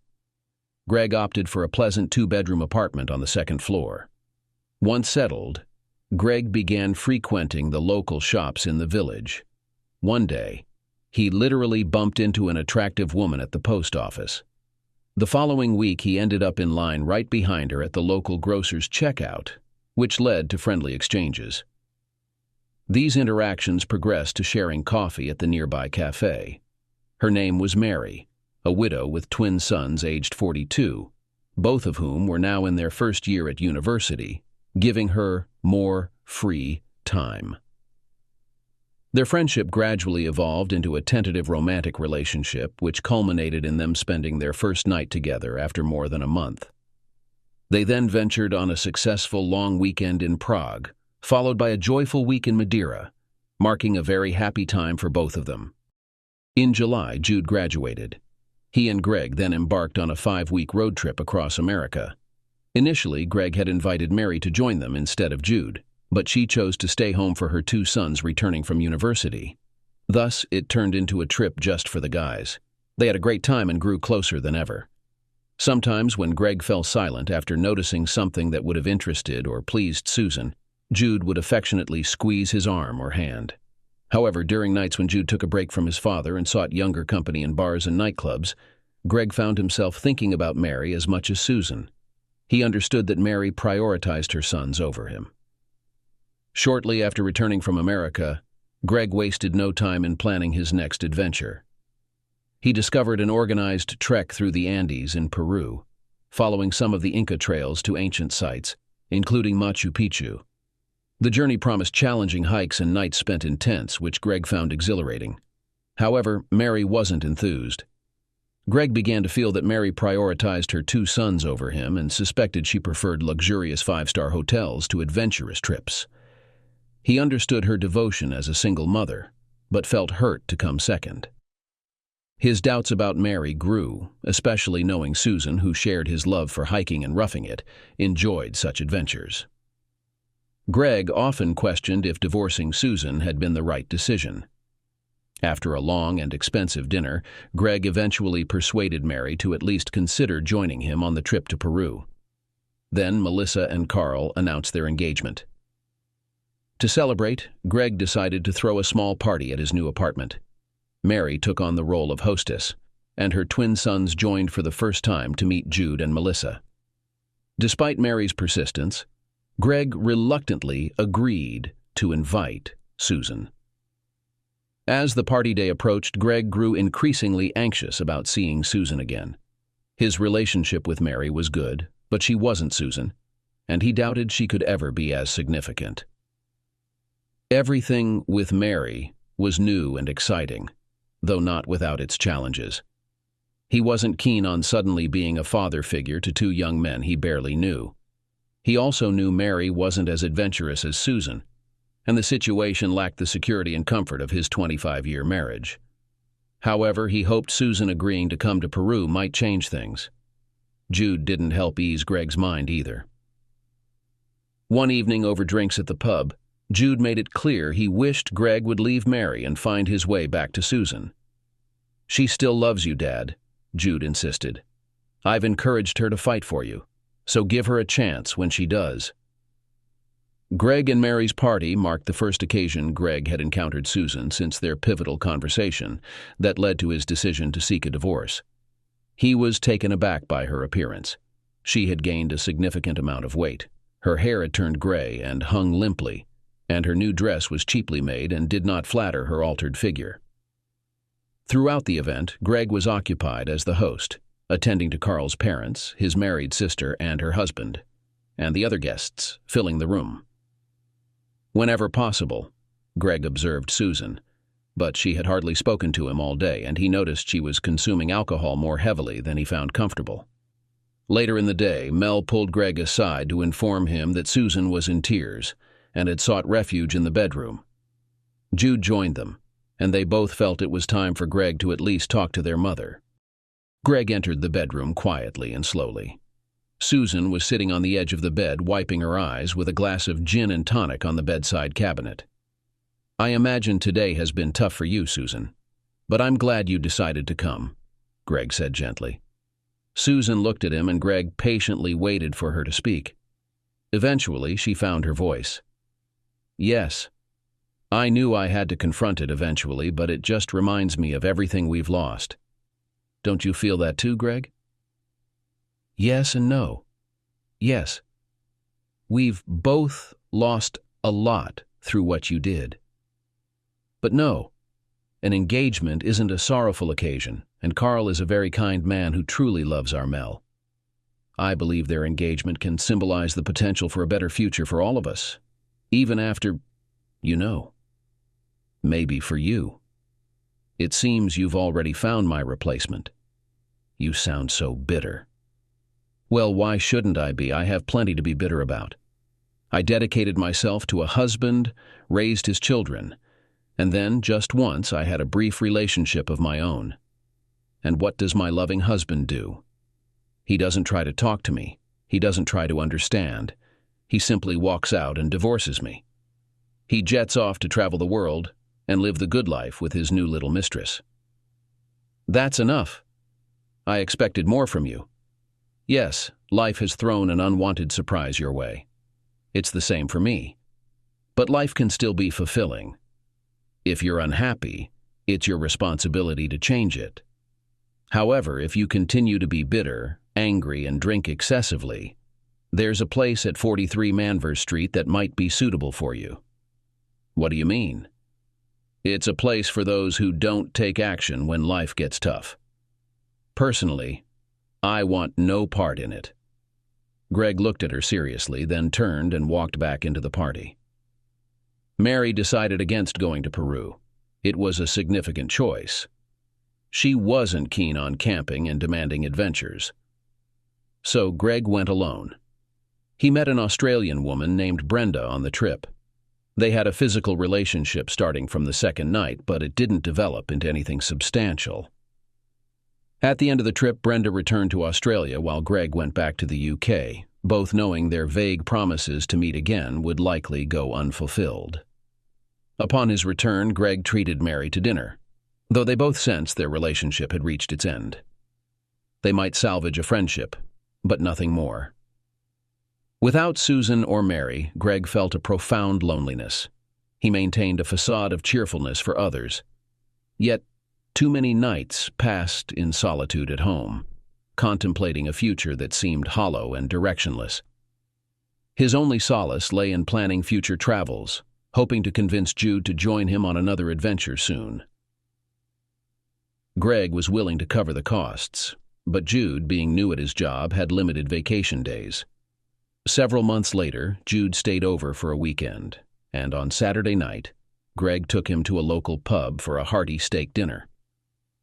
Greg opted for a pleasant two-bedroom apartment on the second floor. Once settled, Greg began frequenting the local shops in the village. One day, he literally bumped into an attractive woman at the post office. The following week, he ended up in line right behind her at the local grocer's checkout, which led to friendly exchanges. These interactions progressed to sharing coffee at the nearby cafe. Her name was Mary, a widow with twin sons aged 42, both of whom were now in their first year at university, giving her more free time. Their friendship gradually evolved into a tentative romantic relationship, which culminated in them spending their first night together after more than a month. They then ventured on a successful long weekend in Prague, followed by a joyful week in Madeira, marking a very happy time for both of them. In July, Jude graduated. He and Greg then embarked on a 5-week road trip across America. Initially, Greg had invited Mary to join them instead of Jude, but she chose to stay home for her 2 sons returning from university. Thus, it turned into a trip just for the guys. They had a great time and grew closer than ever. Sometimes when Greg fell silent after noticing something that would have interested or pleased Susan, Jude would affectionately squeeze his arm or hand. However, during nights when Jude took a break from his father and sought younger company in bars and nightclubs, Greg found himself thinking about Mary as much as Susan. He understood that Mary prioritized her sons over him. Shortly after returning from America, Greg wasted no time in planning his next adventure. He discovered an organized trek through the Andes in Peru, following some of the Inca trails to ancient sites, including Machu Picchu. The journey promised challenging hikes and nights spent in tents, which Greg found exhilarating. However, Mary wasn't enthused. Greg began to feel that Mary prioritized her 2 sons over him and suspected she preferred luxurious 5-star hotels to adventurous trips. He understood her devotion as a single mother, but felt hurt to come second. His doubts about Mary grew, especially knowing Susan, who shared his love for hiking and roughing it, enjoyed such adventures. Greg often questioned if divorcing Susan had been the right decision. After a long and expensive dinner, Greg eventually persuaded Mary to at least consider joining him on the trip to Peru. Then Melissa and Carl announced their engagement. To celebrate, Greg decided to throw a small party at his new apartment. Mary took on the role of hostess, and her twin sons joined for the first time to meet Jude and Melissa. Despite Mary's persistence, Greg reluctantly agreed to invite Susan. As the party day approached, Greg grew increasingly anxious about seeing Susan again. His relationship with Mary was good, but she wasn't Susan, and he doubted she could ever be as significant. Everything with Mary was new and exciting, though not without its challenges. He wasn't keen on suddenly being a father figure to 2 young men he barely knew. He also knew Mary wasn't as adventurous as Susan, and the situation lacked the security and comfort of his 25-year marriage. However, he hoped Susan agreeing to come to Peru might change things. Jude didn't help ease Greg's mind either. One evening over drinks at the pub, Jude made it clear he wished Greg would leave Mary and find his way back to Susan. "She still loves you, Dad," Jude insisted. "I've encouraged her to fight for you, so give her a chance when she does." Greg and Mary's party marked the first occasion Greg had encountered Susan since their pivotal conversation that led to his decision to seek a divorce. He was taken aback by her appearance. She had gained a significant amount of weight. Her hair had turned gray and hung limply, and her new dress was cheaply made and did not flatter her altered figure. Throughout the event, Greg was occupied as the host, attending to Carl's parents, his married sister and her husband, and the other guests, filling the room. Whenever possible, Greg observed Susan, but she had hardly spoken to him all day, and he noticed she was consuming alcohol more heavily than he found comfortable. Later in the day, Mel pulled Greg aside to inform him that Susan was in tears and had sought refuge in the bedroom. Jude joined them, and they both felt it was time for Greg to at least talk to their mother. Greg entered the bedroom quietly and slowly. Susan was sitting on the edge of the bed, wiping her eyes with a glass of gin and tonic on the bedside cabinet. "I imagine today has been tough for you, Susan, but I'm glad you decided to come," Greg said gently. Susan looked at him, and Greg patiently waited for her to speak. Eventually, she found her voice. "Yes, I knew I had to confront it eventually, but it just reminds me of everything we've lost. Don't you feel that too, Greg?" "Yes and no. Yes. We've both lost a lot through what you did. But no, an engagement isn't a sorrowful occasion, and Carl is a very kind man who truly loves our Mel. I believe their engagement can symbolize the potential for a better future for all of us, even after, maybe for you. It seems you've already found my replacement." "You sound so bitter." "Well, why shouldn't I be? I have plenty to be bitter about. I dedicated myself to a husband, raised his children, and then, just once, I had a brief relationship of my own. And what does my loving husband do? He doesn't try to talk to me. He doesn't try to understand. He simply walks out and divorces me. He jets off to travel the world and live the good life with his new little mistress." "That's enough. I expected more from you. Yes, life has thrown an unwanted surprise your way. It's the same for me. But life can still be fulfilling. If you're unhappy, it's your responsibility to change it. However, if you continue to be bitter, angry, and drink excessively, there's a place at 43 Manvers Street that might be suitable for you." "What do you mean?" "It's a place for those who don't take action when life gets tough. Personally, I want no part in it." Greg looked at her seriously, then turned and walked back into the party. Mary decided against going to Peru. It was a significant choice. She wasn't keen on camping and demanding adventures. So Greg went alone. He met an Australian woman named Brenda on the trip. They had a physical relationship starting from the second night, but it didn't develop into anything substantial. At the end of the trip, Brenda returned to Australia while Greg went back to the UK, both knowing their vague promises to meet again would likely go unfulfilled. Upon his return, Greg treated Mary to dinner, though they both sensed their relationship had reached its end. They might salvage a friendship, but nothing more. Without Susan or Mary, Greg felt a profound loneliness. He maintained a facade of cheerfulness for others. Yet, too many nights passed in solitude at home, contemplating a future that seemed hollow and directionless. His only solace lay in planning future travels, hoping to convince Jude to join him on another adventure soon. Greg was willing to cover the costs, but Jude, being new at his job, had limited vacation days. Several months later, Jude stayed over for a weekend, and on Saturday night, Greg took him to a local pub for a hearty steak dinner.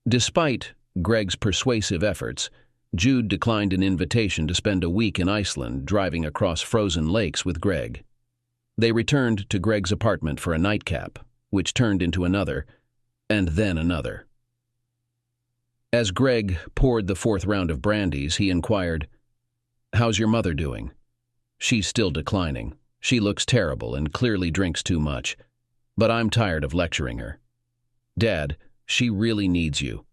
Despite Greg's persuasive efforts, Jude declined an invitation to spend a week in Iceland driving across frozen lakes with Greg. They returned to Greg's apartment for a nightcap, which turned into another, and then another. As Greg poured the fourth round of brandies, he inquired, "How's your mother doing?" "She's still declining. She looks terrible and clearly drinks too much. But I'm tired of lecturing her." "Dad, she really needs you."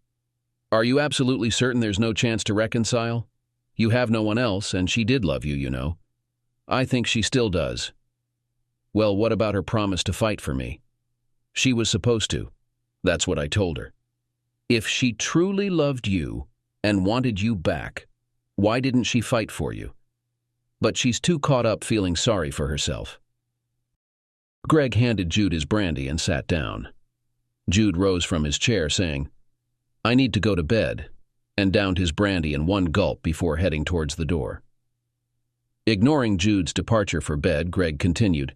"Are you absolutely certain there's no chance to reconcile? You have no one else, and she did love you, you know." "I think she still does." "Well, what about her promise to fight for me?" "She was supposed to. That's what I told her." "If she truly loved you and wanted you back, why didn't she fight for you?" "But she's too caught up feeling sorry for herself." Greg handed Jude his brandy and sat down. Jude rose from his chair, saying, "I need to go to bed," and downed his brandy in one gulp before heading towards the door. Ignoring Jude's departure for bed, Greg continued,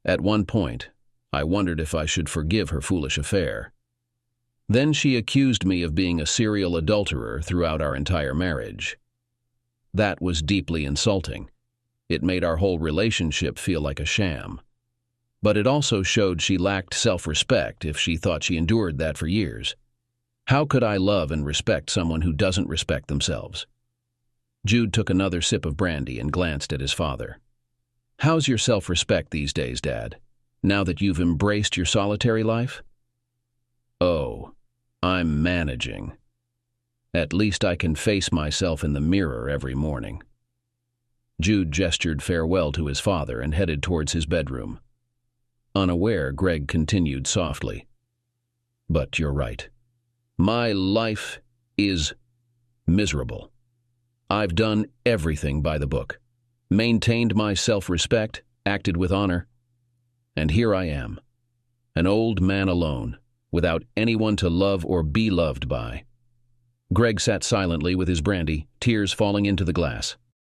"At one point, I wondered if I should forgive her foolish affair. Then she accused me of being a serial adulterer throughout our entire marriage. That was deeply insulting. It made our whole relationship feel like a sham. But it also showed she lacked self-respect if she thought she endured that for years. How could I love and respect someone who doesn't respect themselves?" Jude took another sip of brandy and glanced at his father. "How's your self-respect these days, Dad, now that you've embraced your solitary life?" "Oh, I'm managing. At least I can face myself in the mirror every morning." Jude gestured farewell to his father and headed towards his bedroom. Unaware, Greg continued softly, "But you're right. My life is miserable. I've done everything by the book, maintained my self-respect, acted with honor, and here I am, an old man alone, without anyone to love or be loved by." Greg sat silently with his brandy, tears falling into the glass.